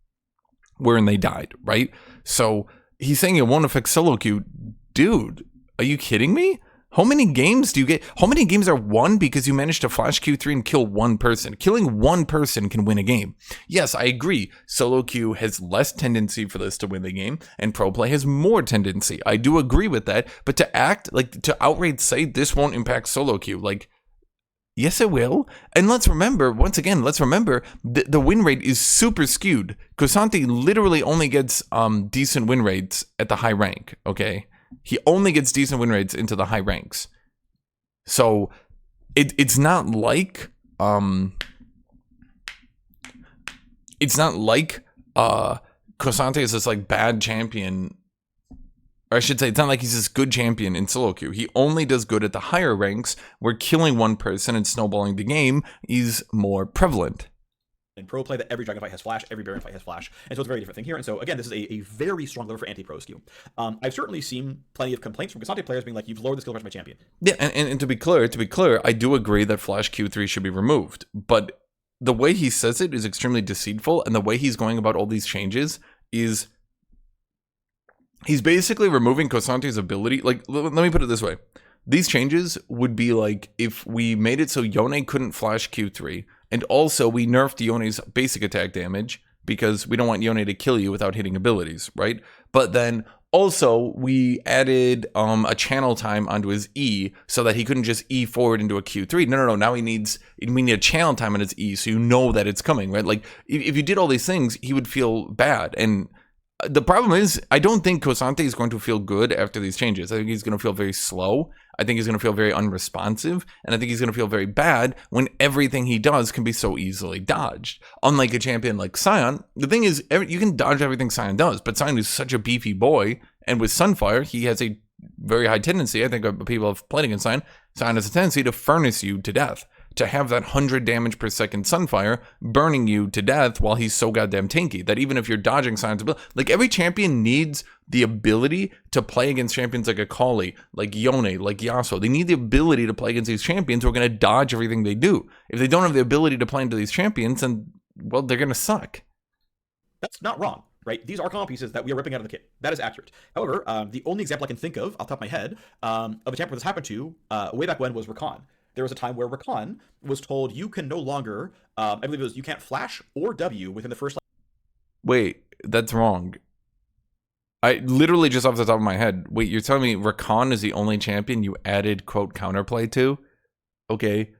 wherein they died, right? So he's saying it won't affect solo queue. Dude, are you kidding me? How many games do you get? How many games are won because you managed to flash Q3 and kill one person? Killing one person can win a game. Yes, I agree. Solo queue has less tendency for this to win the game, and pro play has more tendency. I do agree with that. But to outright say this won't impact solo queue, like, yes, it will. And let's remember, the win rate is super skewed. Kosante literally only gets decent win rates at the high rank, okay? He only gets decent win rates into the high ranks. So it's not like Kosante is this like bad champion. Or I should say, it's not like he's this good champion in solo queue. He only does good at the higher ranks, where killing one person and snowballing the game is more prevalent. In pro play, that every dragon fight has flash, every baron fight has flash, and so it's a very different thing here. And so again, this is a very strong lever for anti-pro skew. I've certainly seen plenty of complaints from Kosante players being like, "You've lowered the skill pressure of my champion." Yeah, and to be clear, I do agree that flash Q3 should be removed, but the way he says it is extremely deceitful, and the way he's going about all these changes is he's basically removing Kosante's ability. Like, let me put it this way: these changes would be like if we made it so Yone couldn't flash Q3. And also, we nerfed Yone's basic attack damage because we don't want Yone to kill you without hitting abilities, right? But then also, we added a channel time onto his E so that he couldn't just E forward into a Q3. No. Now we need a channel time on his E so you know that it's coming, right? Like, if you did all these things, he would feel bad. And the problem is, I don't think Kosante is going to feel good after these changes. I think he's going to feel very slow. I think he's going to feel very unresponsive. And I think he's going to feel very bad when everything he does can be so easily dodged. Unlike a champion like Sion, the thing is, you can dodge everything Sion does. But Sion is such a beefy boy. And with Sunfire, he has a very high tendency, I think people have played against Sion has a tendency to furnace you to death. To have that 100 damage per second Sunfire burning you to death while he's so goddamn tanky that even if you're dodging Sion's ability, like every champion needs the ability to play against champions like Akali, like Yone, like Yasuo. They need the ability to play against these champions who are going to dodge everything they do. If they don't have the ability to play into these champions, then, well, they're going to suck. That's not wrong, right? These are common pieces that we are ripping out of the kit. That is accurate. However, the only example I can think of, off the top of my head, of a champion where this happened to, way back when was Rakan. There was a time where Rakan was told you can no longer, I believe it was, you can't flash or W within the first. Wait, that's wrong. I literally just off the top of my head. Wait, you're telling me Rakan is the only champion you added quote counterplay to? Okay.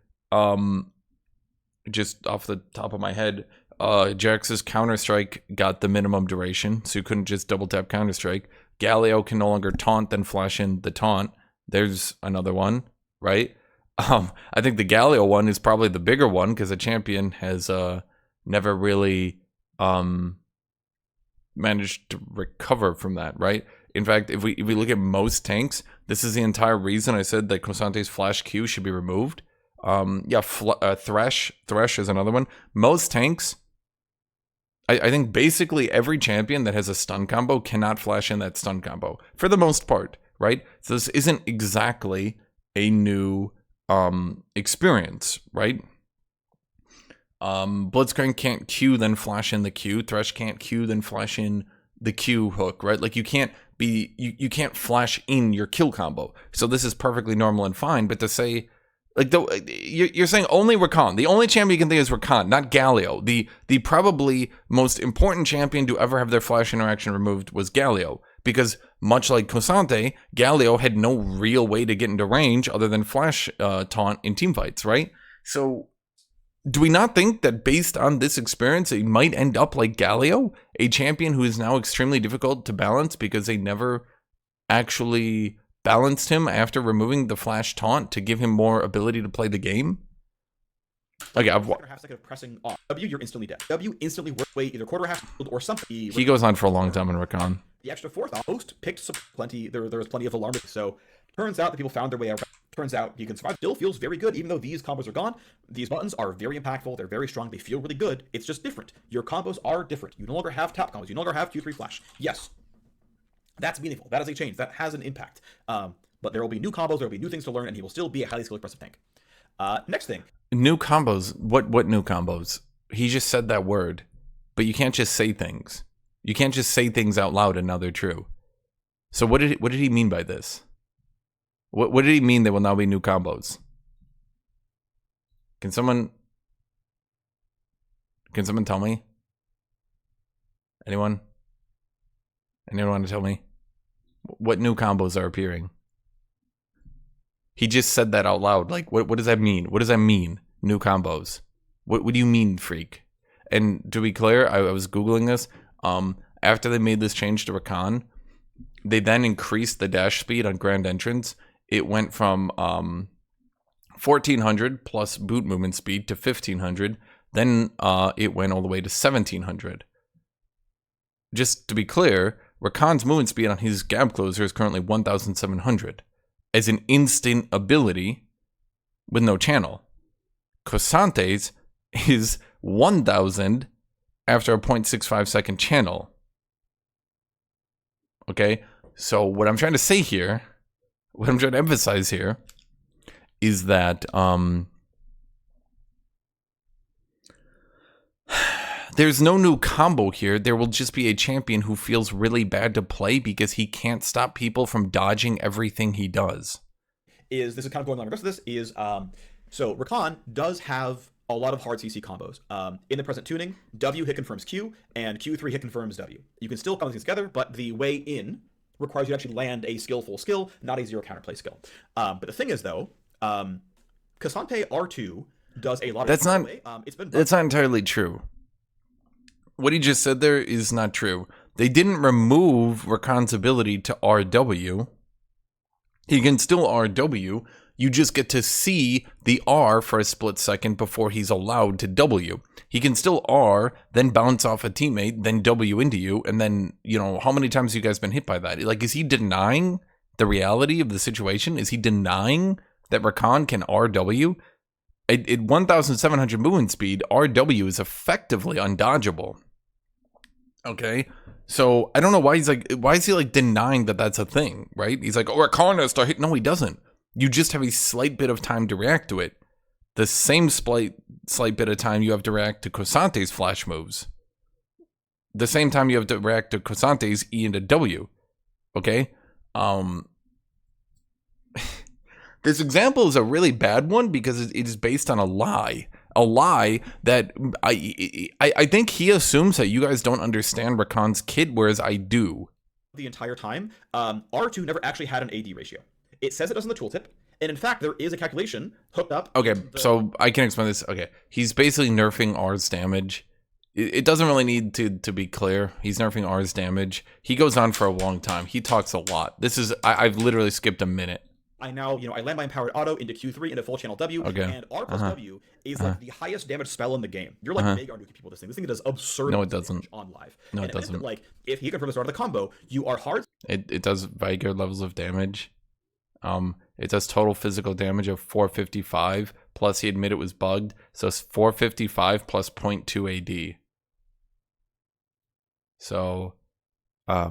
Just off the top of my head. Jax's Counter-Strike got the minimum duration, so you couldn't just double tap Counter-Strike. Galio can no longer taunt, then flash in the taunt. There's another one, right? I think the Galio one is probably the bigger one because the champion has never really managed to recover from that, right? In fact, if we look at most tanks, this is the entire reason I said that Cosante's flash Q should be removed. Thresh is another one. Most tanks, I think basically every champion that has a stun combo cannot flash in that stun combo for the most part, right? So this isn't exactly a new experience, right? Blitzcrank can't Q then flash in the Q. Thresh can't Q then flash in the Q hook, right? Like you can't flash in your kill combo. So this is perfectly normal and fine. But to say, like, you're saying only Rakan. The only champion you can think is Rakan, not Galio. The probably most important champion to ever have their flash interaction removed was Galio. Because much like Cosante, Galio had no real way to get into range other than flash taunt in teamfights, right? So do we not think that based on this experience, it might end up like Galio, a champion who is now extremely difficult to balance because they never actually balanced him after removing the flash taunt to give him more ability to play the game? Okay, half second of pressing off W, you're instantly dead. W instantly works away either quarter half or something. He goes on for a long time in Rakan. The extra fourth host picked plenty. There was plenty of alarm. So turns out that people found their way out. Turns out you can survive. Still feels very good, even though these combos are gone. These buttons are very impactful. They're very strong. They feel really good. It's just different. Your combos are different. You no longer have tap combos. You no longer have Q3 flash. Yes, that's meaningful. That is a change. That has an impact. But there will be new combos. There will be new things to learn, and he will still be a highly skilled aggressive tank. Next thing. New combos. What new combos? He just said that word, but you can't just say things. You can't just say things out loud and now they're true. So what did he mean by this? What did he mean there will now be new combos? Can someone tell me? Anyone want to tell me? What new combos are appearing? He just said that out loud. Like, what does that mean? What does that mean? New combos. What do you mean, Phreak? And to be clear, I was Googling this. After they made this change to Rakan, they then increased the dash speed on Grand Entrance. It went from 1400 plus boot movement speed to 1500. Then it went all the way to 1700. Just to be clear, Rakan's movement speed on his gap closer is currently 1700 as an instant ability with no channel. Cosante's is 1000 after a 0.65 second channel. Okay, so what I'm trying to say here, what I'm trying to emphasize here, is that there's no new combo here. There will just be a champion who feels really bad to play because he can't stop people from dodging everything he does. This is kind of going on the rest of this, is so Rakan does have a lot of hard CC combos. In the present tuning, W hit confirms Q, and Q3 hit confirms W. You can still come these together, but the way in requires you to actually land a skillful skill, not a zero counterplay skill. But the thing is, though, Casante R2 does a lot of... That's not entirely true. What he just said there is not true. They didn't remove Rakan's ability to RW. He can still RW. You just get to see the R for a split second before he's allowed to W. He can still R, then bounce off a teammate, then W into you, and then, you know, how many times have you guys been hit by that? Like, is he denying the reality of the situation? Is he denying that Rakan can RW? At 1,700 movement speed, RW is effectively undodgeable. Okay, so I don't know why is he like denying that that's a thing, right? He's like, oh, Rakan has to hit. No, he doesn't. You just have a slight bit of time to react to it. The same slight bit of time you have to react to Cosante's flash moves. The same time you have to react to Cosante's E into W. Okay? This example is a really bad one because it is based on a lie. A lie that I think he assumes that you guys don't understand Rakan's kit, whereas I do. The entire time, R2 never actually had an AD ratio. It says it does in the tooltip, and in fact, there is a calculation hooked up. Okay, so I can explain this. Okay, he's basically nerfing R's damage. it doesn't really need to be clear. He's nerfing R's damage. He goes on for a long time. He talks a lot. This is I've literally skipped a minute. I now, I land my empowered auto into Q3 into full channel W, and R plus W is like the highest damage spell in the game. You're like mega nuking people with this thing. This thing does absurd damage on live. No, and it doesn't. Like, if he confirms the start of the combo, you are hard. It does Viger levels of damage. It does total physical damage of 455, plus he admitted it was bugged, so it's 455 plus 0.2 AD. So, I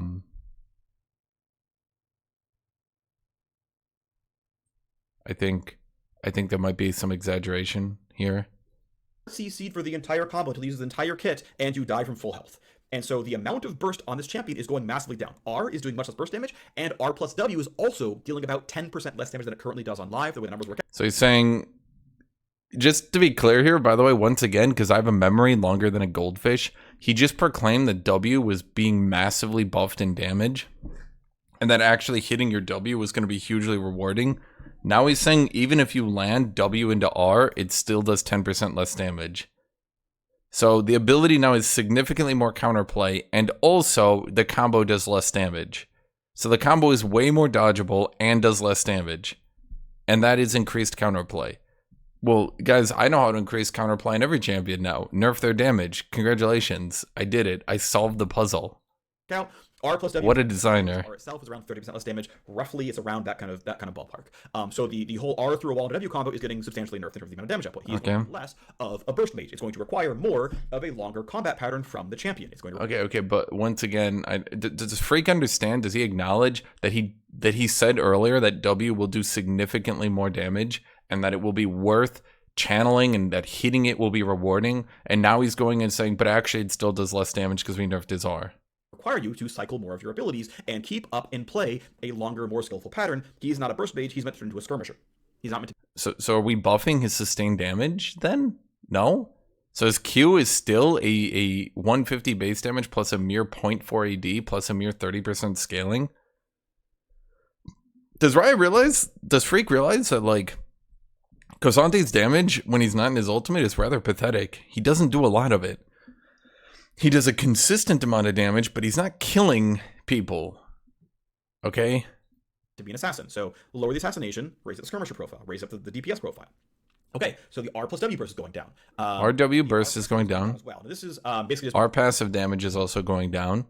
think there might be some exaggeration here. CC'd for the entire combo until he uses the entire kit, and you die from full health. And so the amount of burst on this champion is going massively down. R is doing much less burst damage, and R plus W is also dealing about 10% less damage than it currently does on live, the way the numbers work out. So he's saying, just to be clear here, by the way, once again, because I have a memory longer than a goldfish, he just proclaimed that W was being massively buffed in damage, and that actually hitting your W was going to be hugely rewarding. Now he's saying even if you land W into R, it still does 10% less damage. So the ability now is significantly more counterplay, and also the combo does less damage. So the combo is way more dodgeable and does less damage. And that is increased counterplay. Well, guys, I know how to increase counterplay in every champion now. Nerf their damage. Congratulations. I did it. I solved the puzzle. Now, R plus W. What a designer. R itself is around 30% less damage. Roughly, it's around that kind of ballpark. So the whole R through a wall to W combo is getting substantially nerfed in terms of the amount of damage output. He's going to be less of a burst mage. It's going to require more of a longer combat pattern from the champion. It's going to okay, but once again, does Phreak understand? Does he acknowledge that he said earlier that W will do significantly more damage and that it will be worth channeling and that hitting it will be rewarding? And now he's going and saying, but actually it still does less damage because we nerfed his R. Require you to cycle more of your abilities and keep up in play a longer, more skillful pattern. He's not a burst mage. He's meant to turn into a skirmisher. He's not meant to. So are we buffing his sustained damage then? No. So his Q is still a 150 base damage plus a mere 0.4 AD plus a mere 30% scaling. Does Phreak realize that like Cosante's damage when he's not in his ultimate is rather pathetic? He doesn't do a lot of it. He does a consistent amount of damage, but he's not killing people. Okay? To be an assassin. So lower the assassination, raise up the skirmisher profile, raise up the DPS profile. Okay, so the R plus W burst is going down. RW burst is going down as well. This is basically just R passive damage is also going down.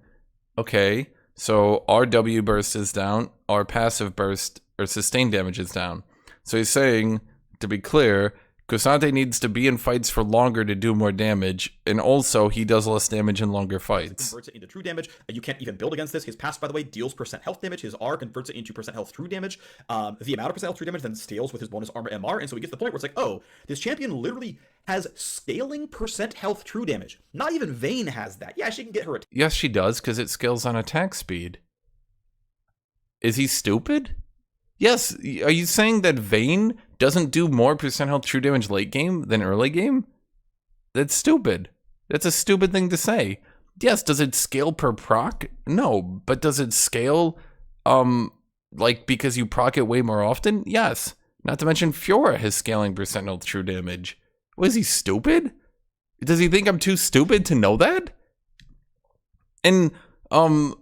Okay, so RW burst is down. R passive burst or sustained damage is down. So he's saying, to be clear, Cosante needs to be in fights for longer to do more damage, and also he does less damage in longer fights. Converts it into true damage. You can't even build against this. His passive, by the way, deals % health damage. His R converts it into % health true damage. The amount of % health true damage then scales with his bonus armor MR, and so he gets to the point where it's like, oh, this champion literally has scaling % health true damage. Not even Vayne has that. Yeah, she can get her. Yes, she does, because it scales on attack speed. Is he stupid? Yes, are you saying that Vayne doesn't do more % health true damage late game than early game? That's stupid. That's a stupid thing to say. Yes, does it scale per proc? No, but does it scale like because you proc it way more often? Yes. Not to mention Fiora has scaling % health true damage. Was he stupid? Does he think I'm too stupid to know that? And oh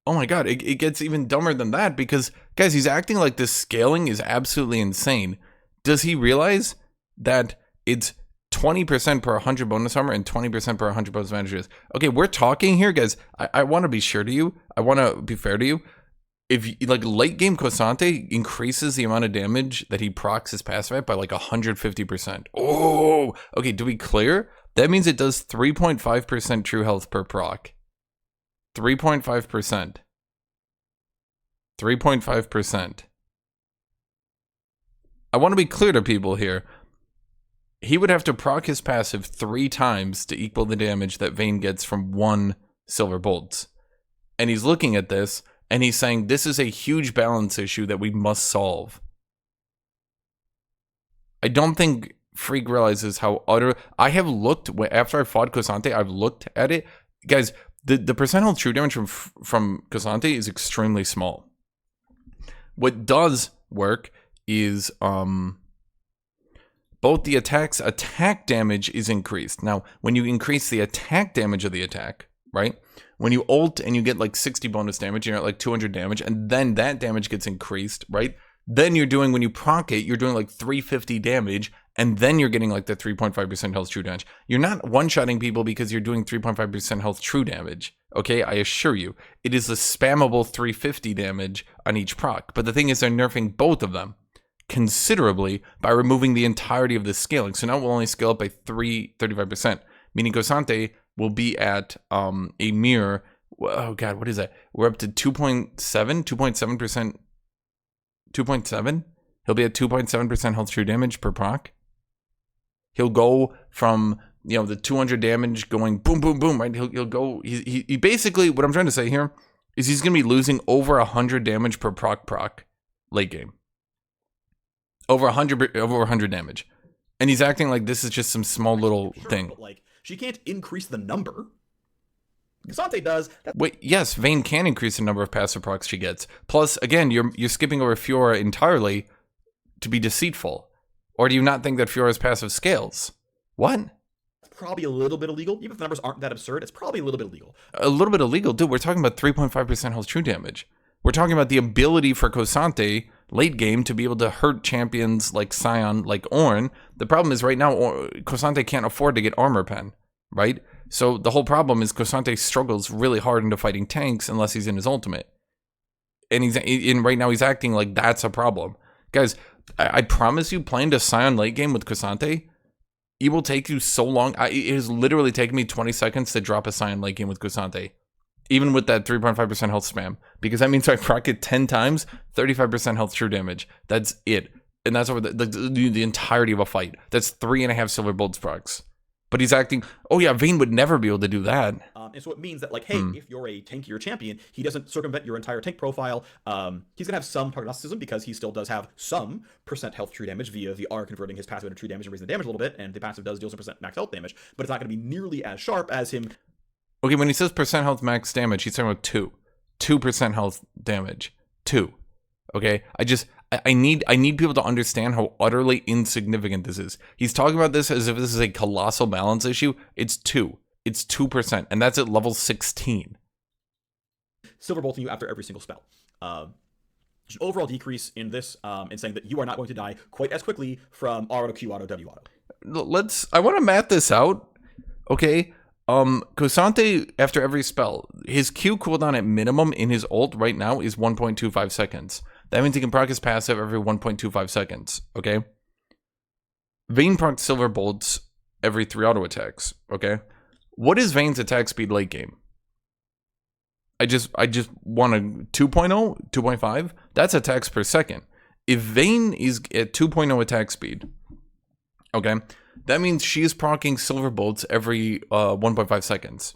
my god, it gets even dumber than that because, guys, he's acting like this scaling is absolutely insane. Does he realize that it's 20% per 100 bonus armor and 20% per 100 bonus advantages? Okay, we're talking here, guys. I want to be sure to you. I want to be fair to you. If like late game Cosante increases the amount of damage that he procs his passive at by like 150%. Oh, okay, to be clear, that means it does 3.5% true health per proc. 3.5%. 3.5%. I want to be clear to people here. He would have to proc his passive 3 times to equal the damage that Vayne gets from 1 silver bolts. And he's looking at this, and he's saying this is a huge balance issue that we must solve. I don't think Phreak realizes how utter... I have looked, after I fought Cosante, I've looked at it. Guys, the percent health true damage from Cosante is extremely small. What does work is both the attack's attack damage is increased. Now, when you increase the attack damage of the attack, right? When you ult and you get like 60 bonus damage, you're at like 200 damage, and then that damage gets increased, right? Then you're doing, when you proc it, you're doing like 350 damage, and then you're getting like the 3.5% health true damage. You're not one-shotting people because you're doing 3.5% health true damage, okay? I assure you. It is a spammable 350 damage on each proc. But the thing is, they're nerfing both of them considerably by removing the entirety of the scaling. So now we'll only scale up by 35%, meaning Cosante will be at a mere, oh god, what is that? We're up to 2.7%. 2.7? He'll be at 2.7% health true damage per proc. He'll go from, you know, the 200 damage going boom, boom, boom, right? He'll go, he basically, what I'm trying to say here is he's going to be losing over 100 damage per proc late game. Over 100 damage. And he's acting like this is just some small little thing. But like, she can't increase the number. Sante does. Wait, yes, Vayne can increase the number of passive procs she gets. Plus, again, you're skipping over Fiora entirely to be deceitful. Or do you not think that Fiora's passive scales? What? Probably a little bit illegal. Even if the numbers aren't that absurd, it's probably a little bit illegal. A little bit illegal? Dude, we're talking about 3.5% health true damage. We're talking about the ability for Cosante late game to be able to hurt champions like Sion, like Ornn. The problem is right now, Cosante can't afford to get armor pen, right? So the whole problem is Cosante struggles really hard into fighting tanks unless he's in his ultimate. And right now he's acting like that's a problem. Guys, I promise you, playing to Sion late game with Cosante, it will take you so long. It has literally taken me 20 seconds to drop a Sion late game with Cosante. Even with that 3.5% health spam. Because that means I proc it 10 times, 35% health true damage. That's it. And that's over the entirety of a fight. That's 3.5 silver bolts procs. But he's acting, oh yeah, Vayne would never be able to do that. And so it means that, like, hey, if you're a tankier champion, he doesn't circumvent your entire tank profile. He's going to have some prognosticism because he still does have some % health true damage via the R converting his passive into true damage and raising the damage a little bit, and the passive does deal some % max health damage, but it's not going to be nearly as sharp as him. Okay, when he says % health max damage, he's talking about 2. 2% health damage. 2. Okay? I need people to understand how utterly insignificant this is. He's talking about this as if this is a colossal balance issue. It's 2. It's 2%, and that's at level 16. Silver bolting you after every single spell. An overall decrease in this, in saying that you are not going to die quite as quickly from R auto, Q auto, W auto. I want to math this out. Okay? Cosante, after every spell, his Q cooldown at minimum in his ult right now is 1.25 seconds. That means he can proc his passive every 1.25 seconds, okay? Vayne procs silver bolts every 3 auto attacks, okay? What is Vayne's attack speed late game? I just want a 2.0, 2.5? That's attacks per second. If Vayne is at 2.0 attack speed, okay, that means she is proccing silver bolts every 1.5 seconds.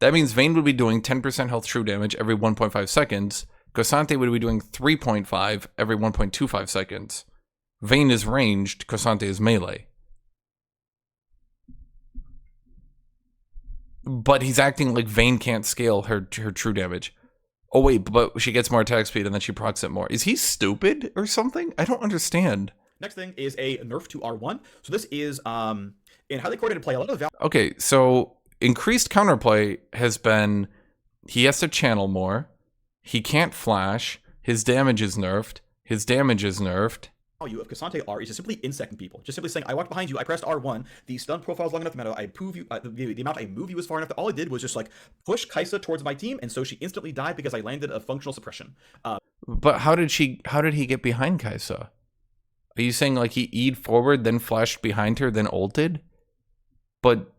That means Vayne would be doing 10% health true damage every 1.5 seconds. Cosante would be doing 3.5 every 1.25 seconds. Vayne is ranged, Cosante is melee. But he's acting like Vayne can't scale her true damage. Oh wait, but she gets more attack speed and then she procs it more. Is he stupid or something? I don't understand. Next thing is a nerf to R1. So this is in highly coordinated play, a lot of the okay, so increased counterplay has been he has to channel more. He can't flash. His damage is nerfed. His damage is nerfed. Value of Cosante R is just simply insecting people. Just simply saying, I walked behind you, I pressed R1, the stun profile is long enough, I move you, the amount I move you is far enough that all I did was just like push Kaisa towards my team, and so she instantly died because I landed a functional suppression. But how did he get behind Kaisa? Are you saying like he E'd forward, then flashed behind her, then ulted? But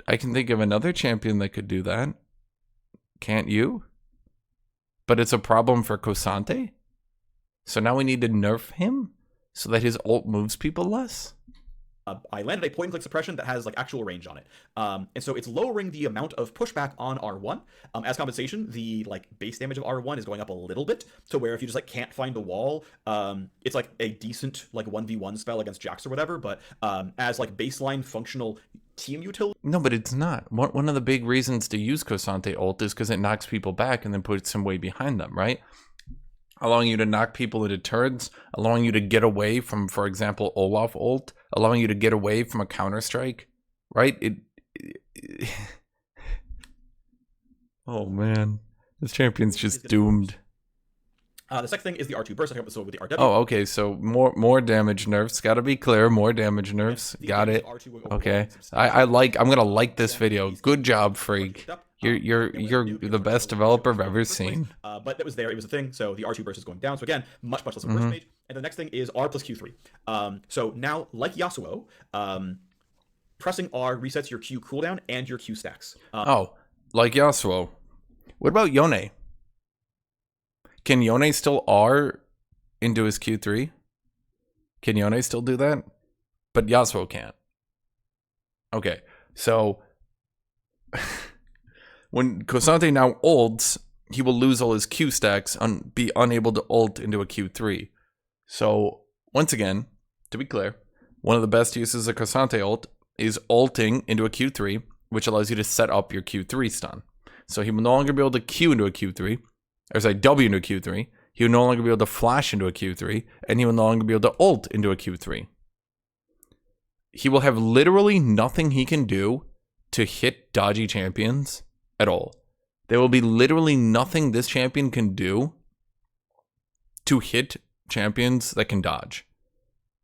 I can think of another champion that could do that. Can't you? But it's a problem for Cosante? So now we need to nerf him so that his ult moves people less? I landed a point-and-click suppression that has like actual range on it. And so it's lowering the amount of pushback on R1. As compensation, the like base damage of R1 is going up a little bit to where if you just like can't find the wall, it's like a decent like 1v1 spell against Jax or whatever, but as like baseline functional team utility. No, but it's not. One of the big reasons to use Cosante ult is because it knocks people back and then puts them way behind them, right? allowing you to knock people into turrets, allowing you to get away from, for example, Olaf ult, allowing you to get away from a counter strike, right? Oh man, this champion's just doomed. The second thing is the R2 burst. I hope this with the RW. Oh, okay. So more damage nerfs. Gotta be clear. More damage nerfs. Got it. Okay. I'm gonna like this video. Good job, Phreak. You're the best developer I've ever seen. But that was there. It was a thing. So the R2 burst is going down. So again, much less of a burst mage. And the next thing is R plus Q3. So now, like Yasuo, pressing R resets your Q cooldown and your Q stacks. Oh, like Yasuo. What about Yone? Can Yone still R into his Q3? Can Yone still do that? But Yasuo can't. Okay, so when Kosante now ults, he will lose all his Q stacks and be unable to ult into a Q3. So, once again, to be clear, one of the best uses of Kosante ult is ulting into a Q3, which allows you to set up your Q3 stun. So he will no longer be able to Q into a Q3, or sorry, W into a Q3. He will no longer be able to flash into a Q3, and he will no longer be able to ult into a Q3. He will have literally nothing he can do to hit dodgy champions at all. There will be literally nothing this champion can do to hit champions that can dodge.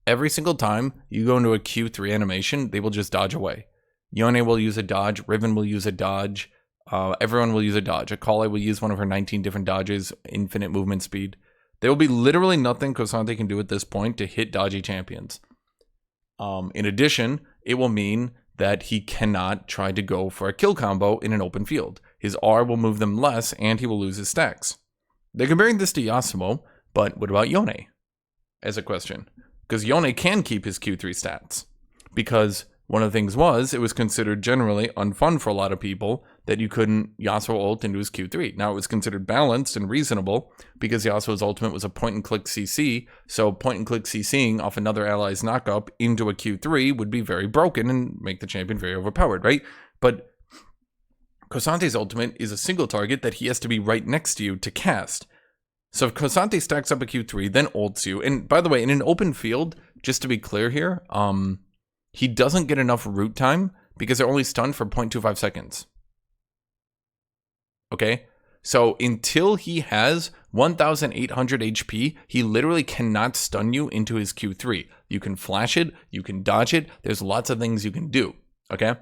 Every single time you go into a Q3 animation, they will just dodge away. Yone will use a dodge, Riven will use a dodge, everyone will use a dodge. Akali will use one of her 19 different dodges, infinite movement speed. There will be literally nothing Kosante can do at this point to hit dodgy champions. In addition, it will mean that he cannot try to go for a kill combo in an open field. His R will move them less, and he will lose his stacks. They're comparing this to Yasuo, but what about Yone? As a question. Because Yone can keep his Q3 stats. Because one of the things was, it was considered generally unfun for a lot of people that you couldn't Yasuo ult into his Q3. Now, it was considered balanced and reasonable because Yasuo's ultimate was a point-and-click CC, so point-and-click CCing off another ally's knockup into a Q3 would be very broken and make the champion very overpowered, right? But Kosante's ultimate is a single target that he has to be right next to you to cast. So if Kosante stacks up a Q3, then ults you, and by the way, in an open field, just to be clear here, he doesn't get enough root time because they're only stunned for 0.25 seconds. Okay? So until he has 1,800 HP, he literally cannot stun you into his Q3. You can flash it, you can dodge it, there's lots of things you can do. Okay?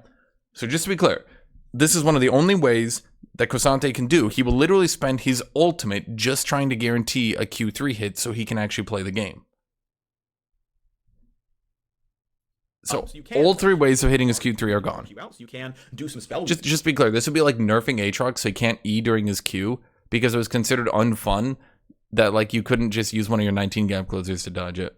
So just to be clear, this is one of the only ways that Kosante can do. He will literally spend his ultimate just trying to guarantee a Q3 hit so he can actually play the game. So all three ways of hitting his Q3 are gone. You can do some spells. Just be clear, this would be like nerfing Aatrox so he can't E during his Q because it was considered unfun that like you couldn't just use one of your 19 gap closers to dodge it.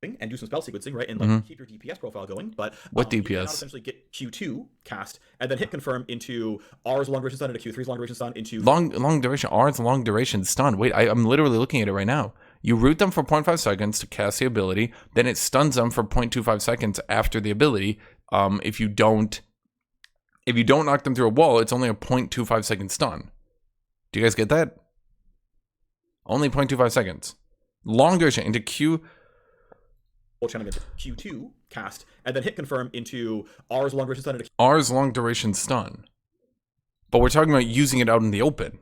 And do some spell sequencing, right? And like keep your DPS profile going. But what DPS? You can essentially get Q2 cast and then hit confirm into R's long duration stun, into Q3's long duration stun, into long duration R's long duration stun. Wait, I'm literally looking at it right now. You root them for 0.5 seconds to cast the ability, then it stuns them for 0.25 seconds after the ability. If you don't knock them through a wall, it's only a 0.25 second stun. Do you guys get that? Only 0.25 seconds. Long duration into Q. Q2 cast and then hit confirm into R's long duration stun. R's long duration stun. But we're talking about using it out in the open,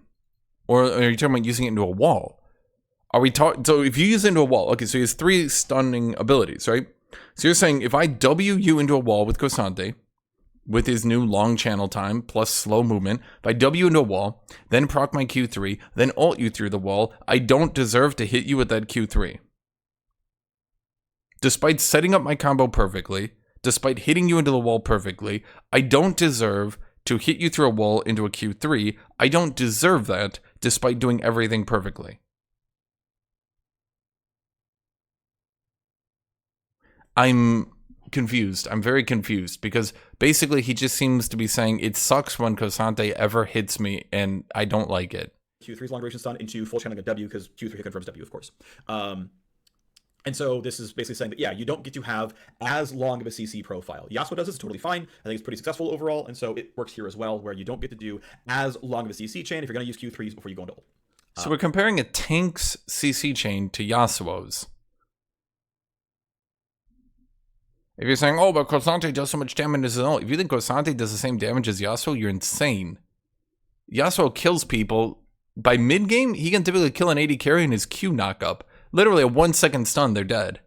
or are you talking about using it into a wall? Are we talking? So if you use it into a wall, okay, so he has 3 stunning abilities, right? So you're saying if I W you into a wall with Kosante, with his new long channel time plus slow movement, if I W into a wall, then proc my Q3, then ult you through the wall, I don't deserve to hit you with that Q3. Despite setting up my combo perfectly, despite hitting you into the wall perfectly, I don't deserve to hit you through a wall into a Q3. I don't deserve that despite doing everything perfectly. I'm confused. I'm very confused because basically he just seems to be saying it sucks when Kosante ever hits me and I don't like it. Q3's long duration stun into full channeling a W because Q3 confirms W, of course. And so this is basically saying that, yeah, you don't get to have as long of a CC profile. Yasuo does this, totally fine. I think it's pretty successful overall. And so it works here as well, where you don't get to do as long of a CC chain if you're going to use Q3s before you go into ult. So we're comparing a tank's CC chain to Yasuo's. If you're saying, oh, but Kosante does so much damage as his own. If you think Kosante does the same damage as Yasuo, you're insane. Yasuo kills people. By mid-game, he can typically kill an AD carry in his Q knock-up. Literally a 1 second stun, they're dead.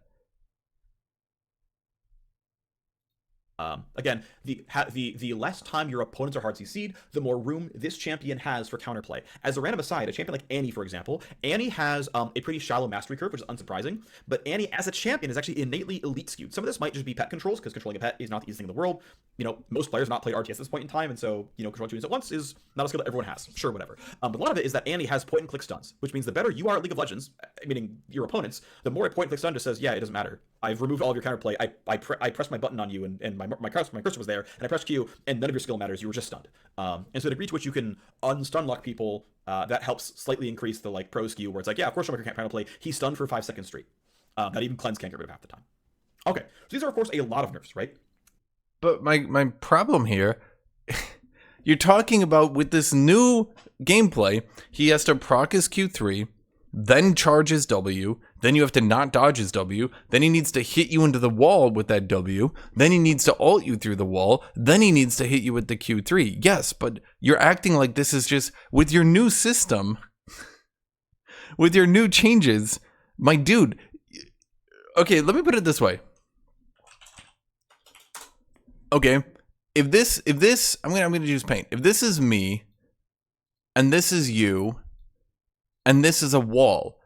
Again, the less time your opponents are hard CC'd, the more room this champion has for counterplay. As a random aside, a champion like Annie, for example, Annie has a pretty shallow mastery curve, which is unsurprising, but Annie, as a champion, is actually innately elite skewed. Some of this might just be pet controls, because controlling a pet is not the easiest thing in the world. You know, most players have not played RTS at this point in time, and so, you know, controlling 2 units at once is not a skill that everyone has. Sure, whatever. But a lot of it is that Annie has point-and-click stuns, which means the better you are at League of Legends, meaning your opponents, the more a point-and-click stun just says, yeah, it doesn't matter. I've removed all of your counterplay. I pressed my button on you, and my cursor was there, and I pressed Q, and none of your skill matters. You were just stunned. And so the degree to which you can unstun lock people, that helps slightly increase the like pro skew, where it's like, yeah, of course, Showmaker can't counterplay. He's stunned for 5 seconds straight. That even Cleanse can't get rid of half the time. Okay, so these are of course a lot of nerfs, right? But my problem here, you're talking about with this new gameplay, he has to proc his Q3, then charge his W, then you have to not dodge his W, then he needs to hit you into the wall with that W, then he needs to ult you through the wall, then he needs to hit you with the Q3. Yes, but you're acting like this is just, with your new system, with your new changes, my dude, okay, let me put it this way. Okay, if this, I'm gonna use paint. If this is me, and this is you, and this is a wall,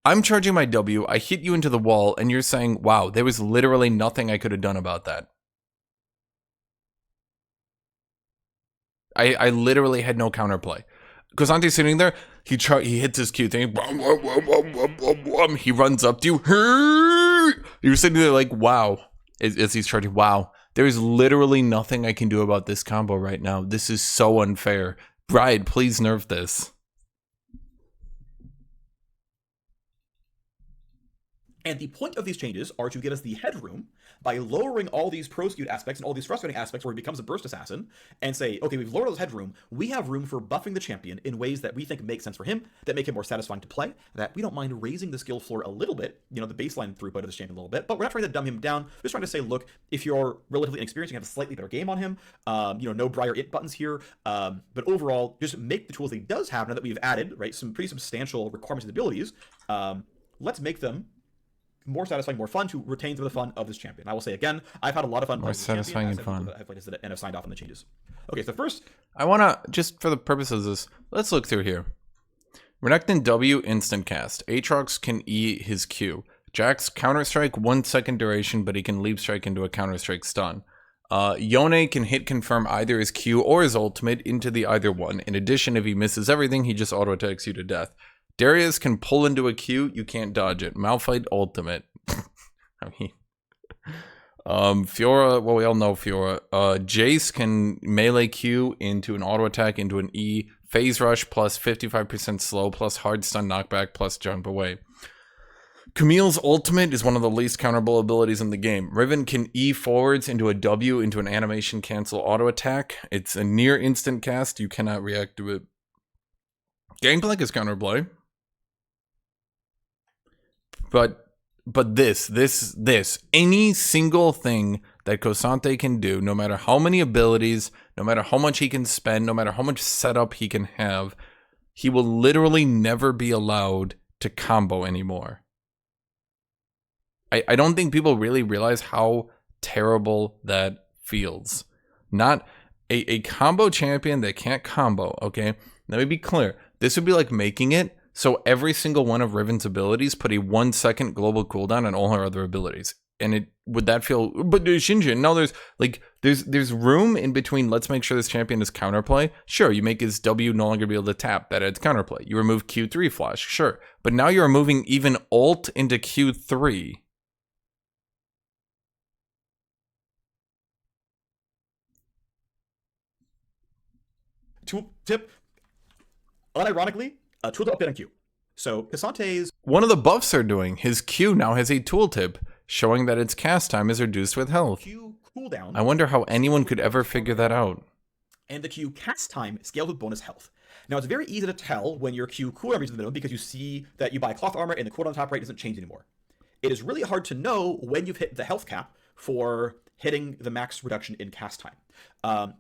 I'm charging my W, I hit you into the wall, and you're saying, wow, there was literally nothing I could have done about that. I literally had no counterplay. Kosante's sitting there, he hits his Q thing, he runs up to you, you're sitting there like, wow, as he's charging, wow, there's literally nothing I can do about this combo right now. This is so unfair. Bride, please nerf this. And the point of these changes are to get us the headroom by lowering all these pro-skewed aspects and all these frustrating aspects where he becomes a burst assassin, and say, okay, we've lowered all this headroom, we have room for buffing the champion in ways that we think make sense for him, that make him more satisfying to play, that we don't mind raising the skill floor a little bit, you know, the baseline throughput of this champion a little bit, but we're not trying to dumb him down, we're just trying to say, look, if you're relatively inexperienced, you have a slightly better game on him, you know, no Briar It buttons here, but overall, just make the tools that he does have, now that we've added, right, some pretty substantial requirements and abilities, let's make them more satisfying, more fun, to retain some of the fun of this champion. I will say again, I've had a lot of fun. More satisfying and fun. I've played it and have signed off on the changes. Okay, so first, I want to, just for the purposes of this, let's look through here. Renekton W instant cast. Aatrox can E his Q. Jax counter strike 1 second duration, but he can leap strike into a counter strike stun. Yone can hit confirm either his Q or his ultimate into the either one. In addition, if he misses everything, he just auto attacks you to death. Darius can pull into a Q, you can't dodge it. Malphite ultimate. I mean, Fiora, well, we all know Fiora. Jace can melee Q into an auto attack into an E. Phase rush plus 55% slow plus hard stun knockback plus jump away. Camille's ultimate is one of the least counterable abilities in the game. Riven can E forwards into a W into an animation cancel auto attack. It's a near instant cast, you cannot react to it. Gangplank is counterplay. But this, any single thing that Kosante can do, no matter how many abilities, no matter how much he can spend, no matter how much setup he can have, he will literally never be allowed to combo anymore. I don't think people really realize how terrible that feels. Not a combo champion that can't combo, okay? Let me be clear. This would be like making it so every single one of Riven's abilities put a 1 second global cooldown on all her other abilities. And it would that feel, but Hashinshin, no, there's room in between. Let's make sure this champion is counterplay. Sure, you make his W no longer be able to tap, that adds counterplay. You remove Q3 flash, sure. But now you're removing even ult into Q3. Tool tip, unironically, a tool to update on Q. So Kasante's one of the buffs are doing, his Q now has a tooltip showing that its cast time is reduced with health. Q cooldown. I wonder how anyone could ever figure that out. and the Q cast time scales with bonus health. Now, it's very easy to tell when your Q cooldown reaches the minimum because you see that you buy cloth armor and the cooldown top right doesn't change anymore. It is really hard to know when you've hit the health cap for hitting the max reduction in cast time.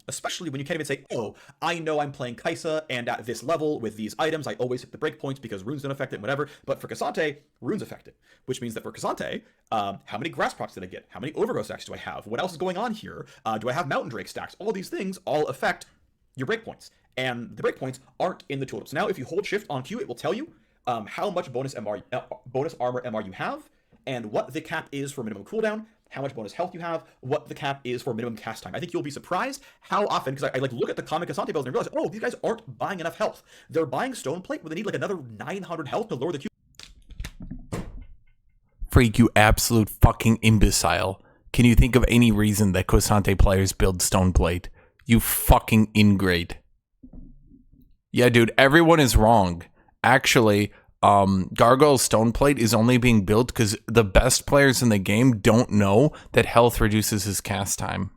Especially when you can't even say, oh, I know I'm playing Kaisa, and at this level with these items, I always hit the breakpoints because runes don't affect it, whatever. But for Cassante, runes affect it, which means that for Cassante, how many grass procs did I get? How many overgrowth stacks do I have? What else is going on here? Do I have mountain drake stacks? All these things all affect your breakpoints, and the breakpoints aren't in the tooltip. So now if you hold shift on Q, it will tell you how much bonus armor MR you have, and what the cap is for minimum cooldown, how much bonus health you have, what the cap is for minimum cast time. I think you'll be surprised how often, because I like look at the common Cassante builds and realize, oh, these guys aren't buying enough health. They're buying stone plate, but they need like another 900 health to lower the Q. Phreak, you absolute fucking imbecile. Can you think of any reason that Cassante players build stone plate? You fucking ingrate. Yeah, dude, everyone is wrong. Actually, Gargoyle's stone plate is only being built because the best players in the game don't know that health reduces his cast time.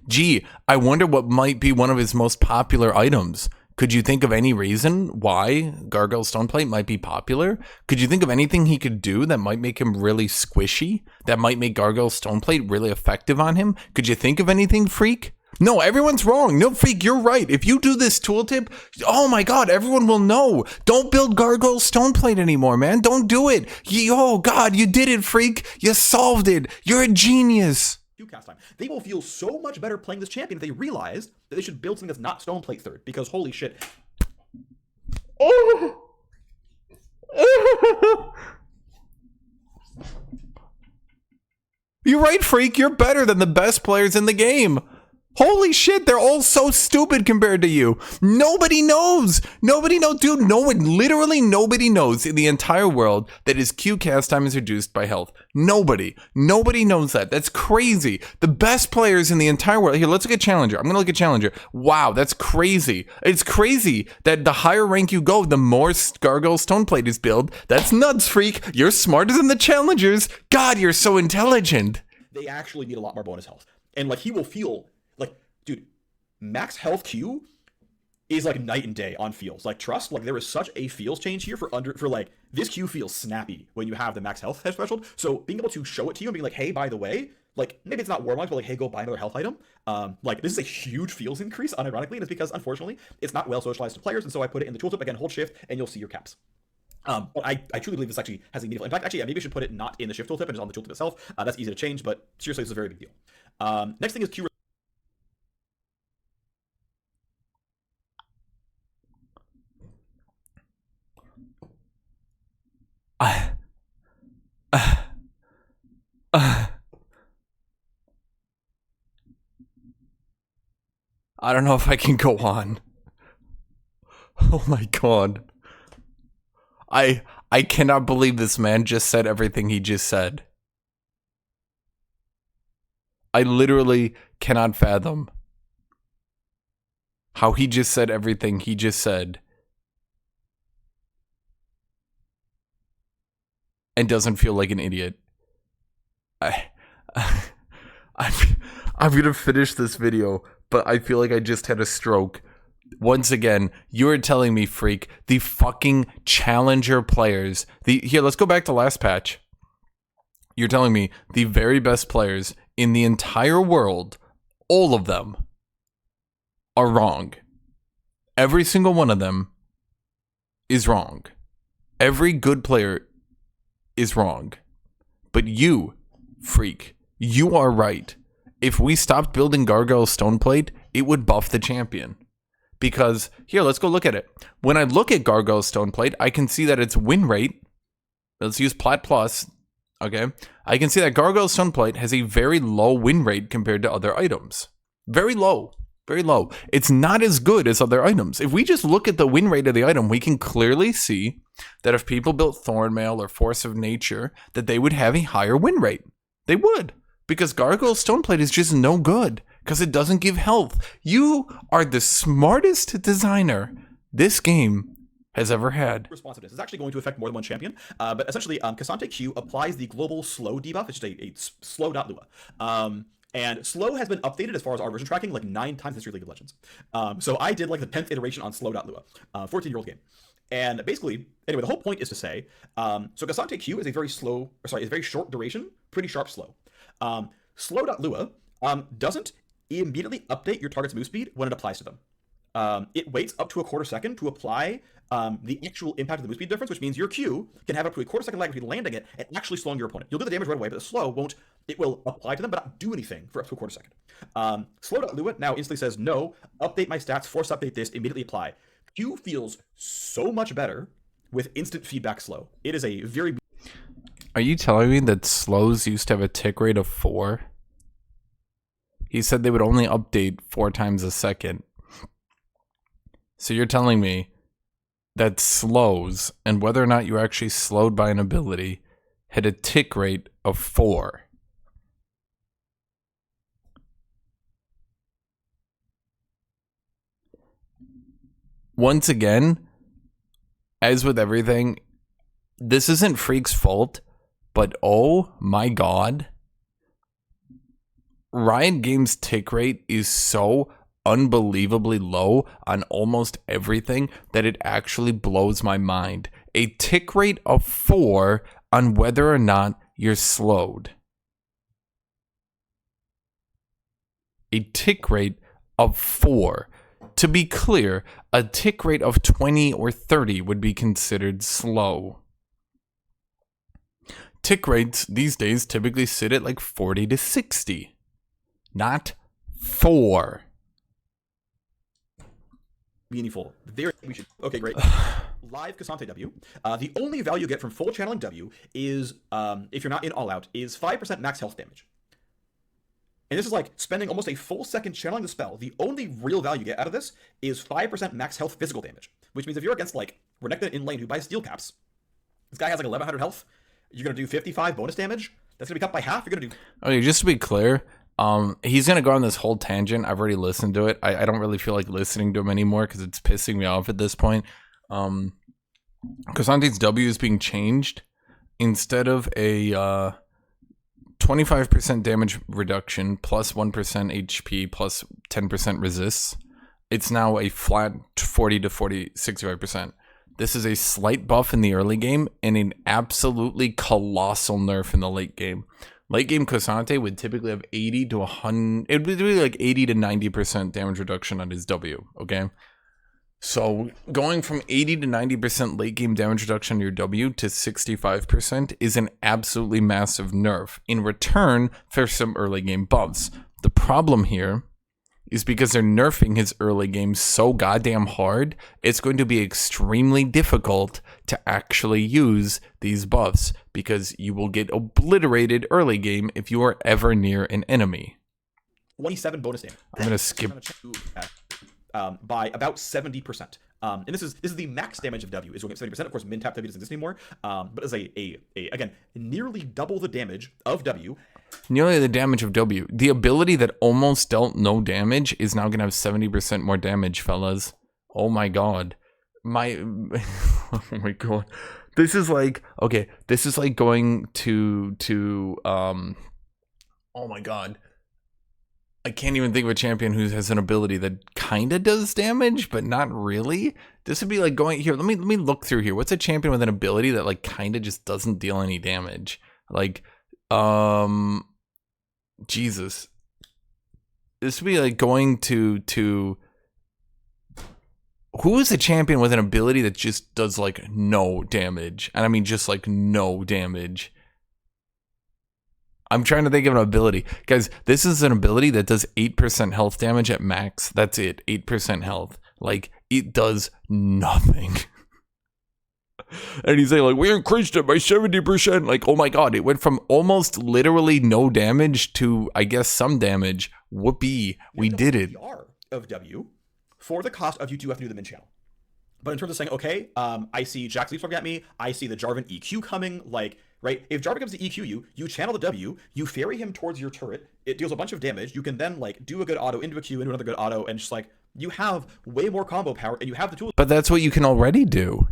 Gee, I wonder what might be one of his most popular items. Could you think of any reason why Gargoyle's stone plate might be popular? Could you think of anything he could do that might make him really squishy? That might make Gargoyle's stone plate really effective on him? Could you think of anything, Phreak? No, everyone's wrong. No, Phreak, you're right. If you do this tooltip, oh my god, everyone will know. Don't build Gargoyle stone plate anymore, man. Don't do it. Oh god, you did it, Phreak. You solved it. You're a genius. Cast time. They will feel so much better playing this champion if they realize that they should build something that's not stone plate third, because holy shit. Oh. You're right, Phreak. You're better than the best players in the game. Holy shit, they're all so stupid compared to you. Nobody knows. Nobody knows, dude. No one, literally nobody knows in the entire world that his Q cast time is reduced by health. Nobody. Nobody knows that. That's crazy. The best players in the entire world. Here, let's look at Challenger. I'm going to look at Challenger. Wow, that's crazy. It's crazy that the higher rank you go, the more Gargoyle stone plate is built. That's nuts, Phreak. You're smarter than the Challengers. God, you're so intelligent. They actually need a lot more bonus health. And like he will feel like, dude, max health Q is like night and day on feels. Like, trust, like there is such a feels change here for like this Q feels snappy when you have the max health threshold. So being able to show it to you and being like, hey, by the way, like maybe it's not Warlock, but like, hey, go buy another health item. Like this is a huge feels increase, unironically, and it's because unfortunately it's not well socialized to players, and so I put it in the tooltip. Again, hold shift and you'll see your caps. But I truly believe this actually has a meaningful impact. Actually, yeah, maybe I should put it not in the shift tooltip and just on the tooltip itself. That's easy to change, but seriously, it's a very big deal. Next thing is Q. I don't know if I can go on. Oh my god. I cannot believe this man just said everything he just said. I literally cannot fathom how he just said everything he just said and doesn't feel like an idiot. I'm gonna finish this video, but I feel like I just had a stroke. Once again, you're telling me, Phreak, the fucking challenger players, here, let's go back to last patch. You're telling me the very best players in the entire world, all of them, are wrong. Every single one of them is wrong. Every good player is wrong. But you, Phreak, you are right. If we stopped building Gargoyle Stoneplate, it would buff the champion. Because, here, let's go look at it. When I look at Gargoyle Stoneplate, I can see that its win rate, let's use Plat Plus, okay? I can see that Gargoyle Stoneplate has a very low win rate compared to other items. Very low. Very low. It's not as good as other items. If we just look at the win rate of the item, we can clearly see that if people built Thornmail or Force of Nature, that they would have a higher win rate. They would. Because Gargoyle Stoneplate is just no good. Because it doesn't give health. You are the smartest designer this game has ever had. Responsiveness is actually going to affect more than one champion, but essentially, Cassante Q applies the global slow debuff, which is a slow.lua. And slow has been updated as far as our version tracking like 9 times in history of League of Legends. So I did like the 10th iteration on slow.lua, 14-year-old game. And basically, anyway, the whole point is to say, so Cassante Q is a very slow, or sorry, is a very short duration, pretty sharp slow. Slow.lua doesn't immediately update your target's move speed when it applies to them. It waits up to a quarter second to apply the actual impact of the move speed difference, which means your Q can have up to a quarter second lag between landing it and actually slowing your opponent. You'll do the damage right away, but the slow won't. It will apply to them, but not do anything for up to a quarter second. Slow.lua now instantly says, no, update my stats, force update this, immediately apply. Q feels so much better with instant feedback slow. It is a very... Are you telling me that slows used to have a tick rate of 4? He said they would only update 4 times a second. So you're telling me that slows, and whether or not you actually slowed by an ability, had a tick rate of 4. Once again, as with everything, this isn't Phreak's fault, but oh my god, Riot Games' tick rate is so unbelievably low on almost everything that it actually blows my mind. A tick rate of 4 on whether or not you're slowed. A tick rate of 4. To be clear, a tick rate of 20 or 30 would be considered slow. Tick rates these days typically sit at like 40 to 60, not 4. Meaningful. Very, we should. Okay, great. Live Cassante W. The only value you get from full channeling W is, if you're not in all out, is 5% max health damage. And this is like spending almost a full second channeling the spell. The only real value you get out of this is 5% max health physical damage. Which means if you're against like Renekton in lane who buys steel caps, this guy has like 1100 health, you're going to do 55 bonus damage. That's going to be cut by half. You're going to do... Okay, just to be clear, he's going to go on this whole tangent. I've already listened to it. I don't really feel like listening to him anymore because it's pissing me off at this point. Cassante's W is being changed. Instead of a 25% damage reduction plus 1% HP plus 10% resists, it's now a flat 40 to 65%. This is a slight buff in the early game and an absolutely colossal nerf in the late game. Late game Cassante would typically have 80 to 100, it would be like 80 to 90% damage reduction on his W, okay? So going from 80 to 90% late game damage reduction on your W to 65% is an absolutely massive nerf in return for some early game buffs. The problem here is because they're nerfing his early game so goddamn hard, it's going to be extremely difficult to actually use these buffs because you will get obliterated early game if you are ever near an enemy. 27 bonus damage. I'm going to skip... by about 70%. And this is the max damage of W is going up 70%. Of course, min tap W doesn't exist anymore. But as again, nearly double the damage of W. Nearly the damage of W. The ability that almost dealt no damage is now going to have 70% more damage, fellas. Oh my god. Oh my god. This is like, okay, this is like going to oh my god. I can't even think of a champion who has an ability that kind of does damage, but not really. This would be like going here. Let me look through here. What's a champion with an ability that like kind of just doesn't deal any damage? Like, Jesus. This would be like going to. Who is a champion with an ability that just does like no damage? And I mean just like no damage. I'm trying to think of an ability. Guys, this is an ability that does 8% health damage at max. That's it. 8% health. Like, it does nothing. And he's saying, like, we increased it by 70%. Like, oh my god, it went from almost literally no damage to, I guess, some damage. Whoopee. We did it. Of W for the cost of you do have to do the min channel. But in terms of saying, okay, I see Jack Sleepstalk at me, I see the Jarvan EQ coming, like, right? If Jarvan comes to EQ you channel the W, you ferry him towards your turret, it deals a bunch of damage, you can then, like, do a good auto into a Q, into another good auto, and just, like, you have way more combo power, and you have the tools. But that's what you can already do.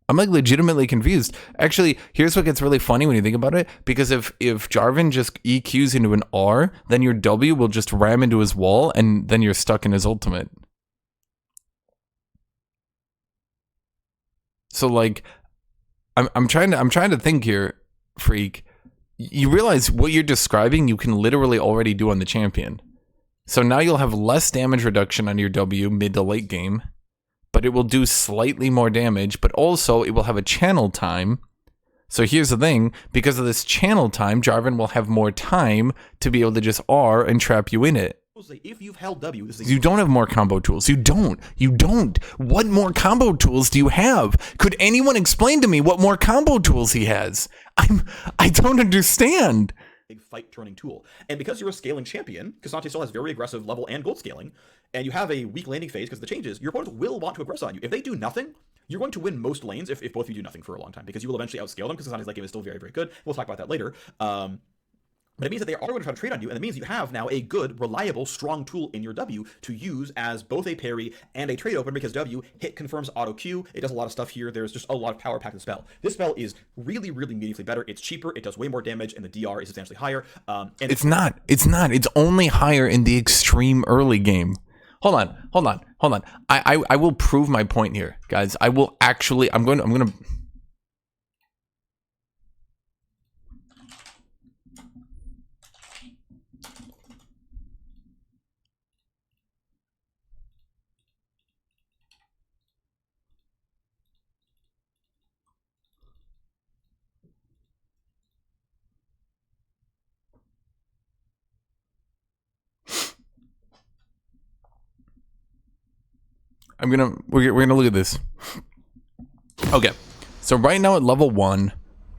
I'm like legitimately confused. Actually, here's what gets really funny when you think about it. Because if Jarvan just EQs into an R, then your W will just ram into his wall, and then you're stuck in his ultimate. So like, I'm trying to think here, Phreak. You realize what you're describing, you can literally already do on the champion. So now you'll have less damage reduction on your W mid to late game, but it will do slightly more damage, but also it will have a channel time. So here's the thing, because of this channel time, Jarvan will have more time to be able to just R and trap you in it. If you've held W, you don't have more combo tools. You don't. What more combo tools do you have? Could anyone explain to me what more combo tools he has? I don't understand. Big fight turning tool. And because you're a scaling champion, because SANTE still has very aggressive level and gold scaling, and you have a weak landing phase because of the changes, your opponents will want to aggress on you. If they do nothing, you're going to win most lanes if both of you do nothing for a long time, because you will eventually outscale them, because SANTE's late game is still very, very good. We'll talk about that later. But it means that they are going to try to trade on you, and it means you have now a good, reliable, strong tool in your W to use as both a parry and a trade opener, because W hit confirms auto Q. It does a lot of stuff here. There's just a lot of power packed in the spell. This spell is really, really meaningfully better. It's cheaper. It does way more damage, and the DR is substantially higher. And it's not. It's only higher in the extreme early game. Hold on. I will prove my point here, guys. I will actually. I'm going to. We're gonna look at this. Okay, so right now at level 1,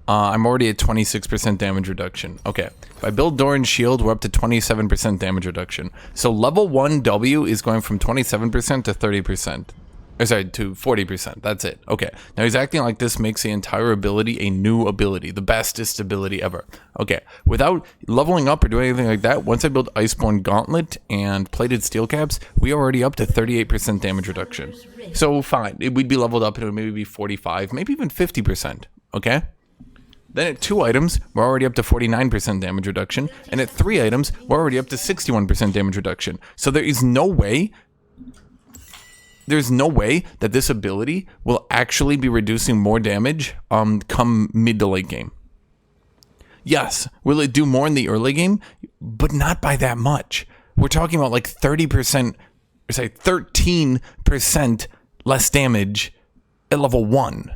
I'm already at 26% damage reduction. Okay, if I build Doran's shield, we're up to 27% damage reduction. So level 1 W is going from 27% to 30%. Sorry, to 40%. That's it. Okay. Now he's acting like this makes the entire ability a new ability, the bestest ability ever. Okay. Without leveling up or doing anything like that, once I build Iceborne Gauntlet and Plated Steel Caps, we are already up to 38% damage reduction. So fine. We'd be leveled up, it would maybe be 45, maybe even 50%. Okay. Then at 2 items, we're already up to 49% damage reduction. And at 3 items, we're already up to 61% damage reduction. So there is no way... There's no way that this ability will actually be reducing more damage come mid to late game. Yes, will it do more in the early game? But not by that much. We're talking about like 30%, or say 13% less damage at level 1.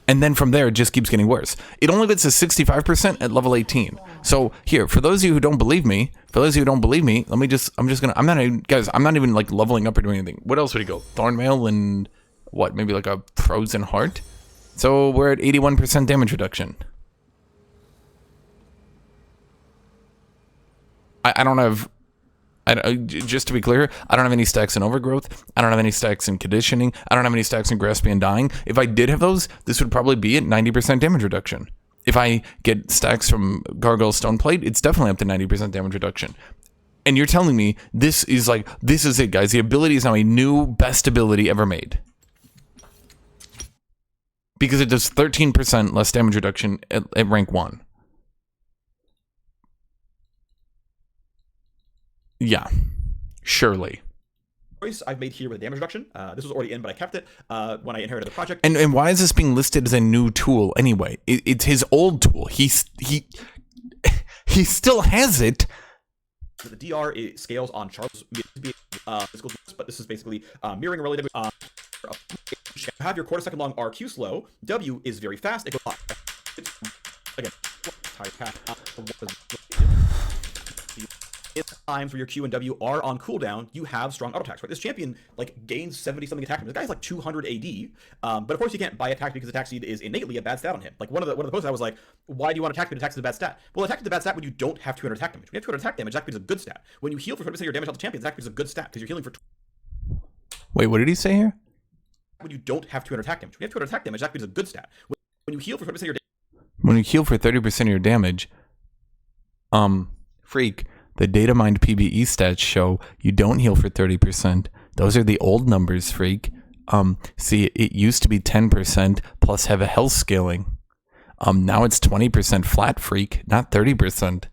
And then from there, it just keeps getting worse. It only gets to 65% at level 18. So here, for those of you who don't believe me, let me just, I'm not even like leveling up or doing anything. What else would he go? Thornmail and what? Maybe like a Frozen Heart? So we're at 81% damage reduction. I don't have... just to be clear, I don't have any stacks in Overgrowth. I don't have any stacks in Conditioning. I don't have any stacks in Grasping and Dying. If I did have those, this would probably be at 90% damage reduction. If I get stacks from Gargoyle Stoneplate, it's definitely up to 90% damage reduction. And you're telling me this is it, guys. The ability is now a new best ability ever made. Because it does 13% less damage reduction at rank 1. Yeah, surely. Choice I've made here with damage reduction. This was already in, but I kept it when I inherited the project. And why is this being listed as a new tool anyway? It's his old tool. He still has it. The DR it scales on Charles' physical, but this is basically mirroring a relative. Have your quarter-second long RQ slow. W is very fast. It goes again. In times where your Q and W are on cooldown, you have strong auto attacks. Right? This champion like gains 70-something attack speed. This guy's like 200 AD, but of course you can't buy attack because attack speed is innately a bad stat on him. Like one of the posts I was like, why do you want attack speed? Attack speed is a bad stat. Well, attack speed is a bad stat when you don't have 200 attack damage. When you have 200 attack damage, attack speed is a good stat. When you heal for 20% of your damage off the champion, attack speed is a good stat because you're healing for. Wait, what did he say here? When you don't have 200 attack damage, when you have 200 attack damage, attack speed is a good stat. When you heal for 20% of your damage. When you heal for 30% of your damage, Phreak. The data mined PBE stats show you don't heal for 30%. Those are the old numbers, Phreak. See, it used to be 10% plus have a health scaling. Now it's 20% flat, Phreak, not 30%.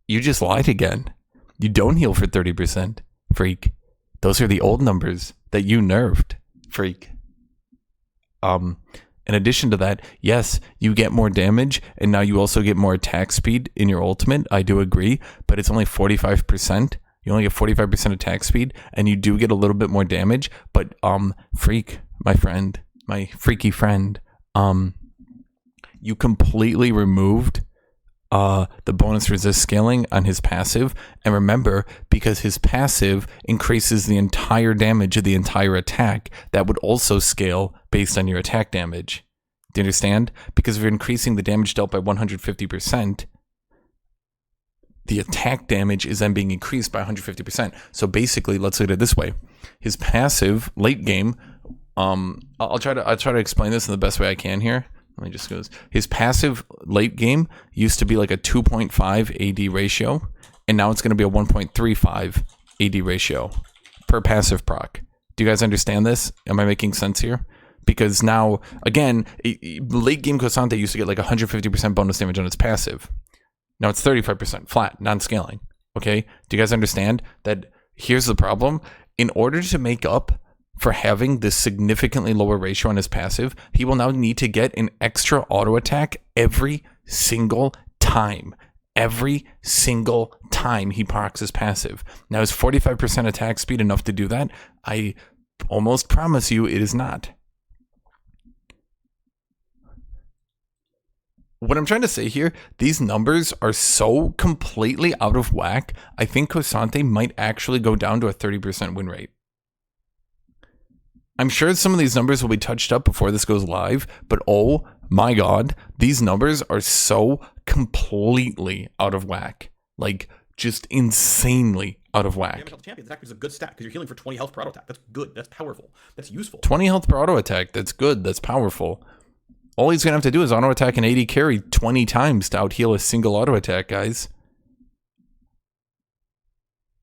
You just lied again. You don't heal for 30%, Phreak. Those are the old numbers that you nerfed, Phreak. In addition to that, yes, you get more damage, and now you also get more attack speed in your ultimate. I do agree, but it's only 45%. You only get 45% attack speed, and you do get a little bit more damage. But Phreak, my friend, my freaky friend, you completely removed the bonus resist scaling on his passive. And remember, because his passive increases the entire damage of the entire attack, that would also scale based on your attack damage. Do you understand? Because if you're increasing the damage dealt by 150%, the attack damage is then being increased by 150%. So basically, let's look at it this way. His passive late game, I'll try to explain this in the best way I can here. Let me just go. His passive late game used to be like a 2.5 AD ratio, and now it's going to be a 1.35 AD ratio per passive proc. Do you guys understand this? Am I making sense here? Because now, again, late game Kosante used to get like 150% bonus damage on its passive. Now it's 35% flat, non-scaling. Okay? Do you guys understand that? Here's the problem. In order to make up for having this significantly lower ratio on his passive, he will now need to get an extra auto attack every single time. Every single time he procs his passive. Now, is 45% attack speed enough to do that? I almost promise you it is not. What I'm trying to say here, these numbers are so completely out of whack, I think Kosante might actually go down to a 30% win rate. I'm sure some of these numbers will be touched up before this goes live, but oh my god, these numbers are so completely out of whack. Like, just insanely out of whack. Damage health champion, that actually is a good stat because you're healing for 20 health per auto attack. That's good, that's powerful, that's useful. 20 health per auto attack, that's good, that's powerful. All he's going to have to do is auto attack an AD carry 20 times to out heal a single auto attack, guys.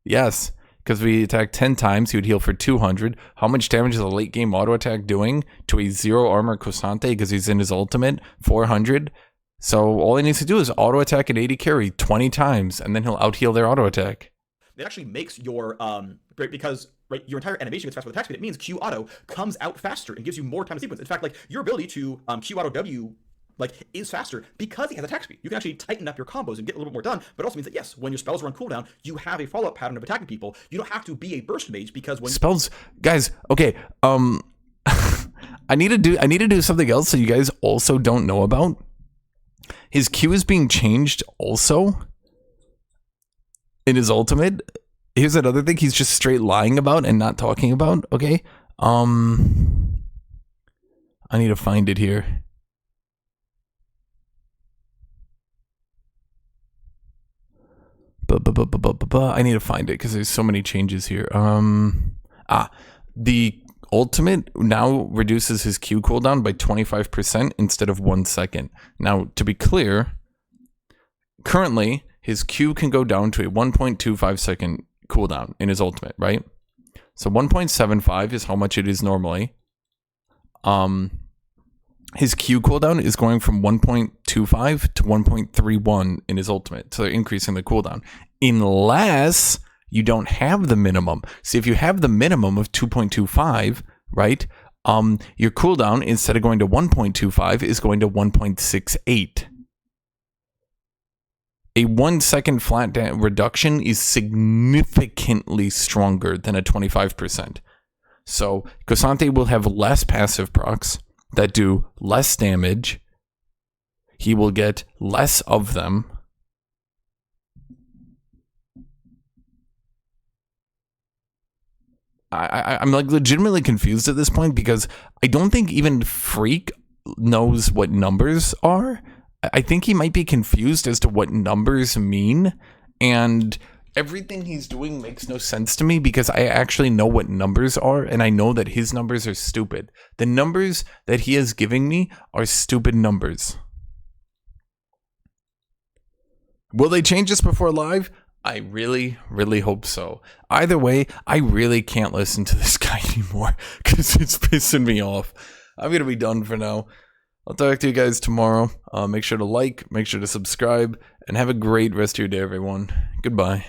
Yes. Because if he attacked 10 times, he would heal for 200. How much damage is a late game auto attack doing to a 0 armor Kosante because he's in his ultimate? 400. So all he needs to do is auto attack an AD carry 20 times, and then he'll out heal their auto attack. It actually makes your because your entire animation gets faster with attack speed. It means Q auto comes out faster and gives you more time to sequence. In fact, like your ability to Q auto W is faster because he has attack speed. You can actually tighten up your combos and get a little bit more done, but it also means that yes, when your spells are on cooldown, you have a follow-up pattern of attacking people. You don't have to be a burst mage because when spells, guys, okay, I need to do something else that you guys also don't know about. His Q is being changed also in his ultimate. Here's another thing he's just straight lying about and not talking about, okay? I need to find it here. I need to find it because there's so many changes here. The ultimate now reduces his Q cooldown by 25% instead of 1 second. Now, to be clear, currently his Q can go down to a 1.25 second cooldown in his ultimate, right? So 1.75 is how much it is normally. His Q cooldown is going from 1.25 to 1.31 in his ultimate. So they're increasing the cooldown. Unless you don't have the minimum. See, if you have the minimum of 2.25, right, your cooldown, instead of going to 1.25, is going to 1.68. A 1 second flat reduction is significantly stronger than a 25%. So Kosante will have less passive procs that do less damage. He will get less of them. I'm like legitimately confused at this point because I don't think even Phreak knows what numbers are. I think he might be confused as to what numbers mean, and everything he's doing makes no sense to me because I actually know what numbers are, and I know that his numbers are stupid. The numbers that he is giving me are stupid numbers. Will they change this before live? I really, really hope so. Either way, I really can't listen to this guy anymore because it's pissing me off. I'm going to be done for now. I'll talk to you guys tomorrow. Make sure to like, make sure to subscribe, and have a great rest of your day, everyone. Goodbye.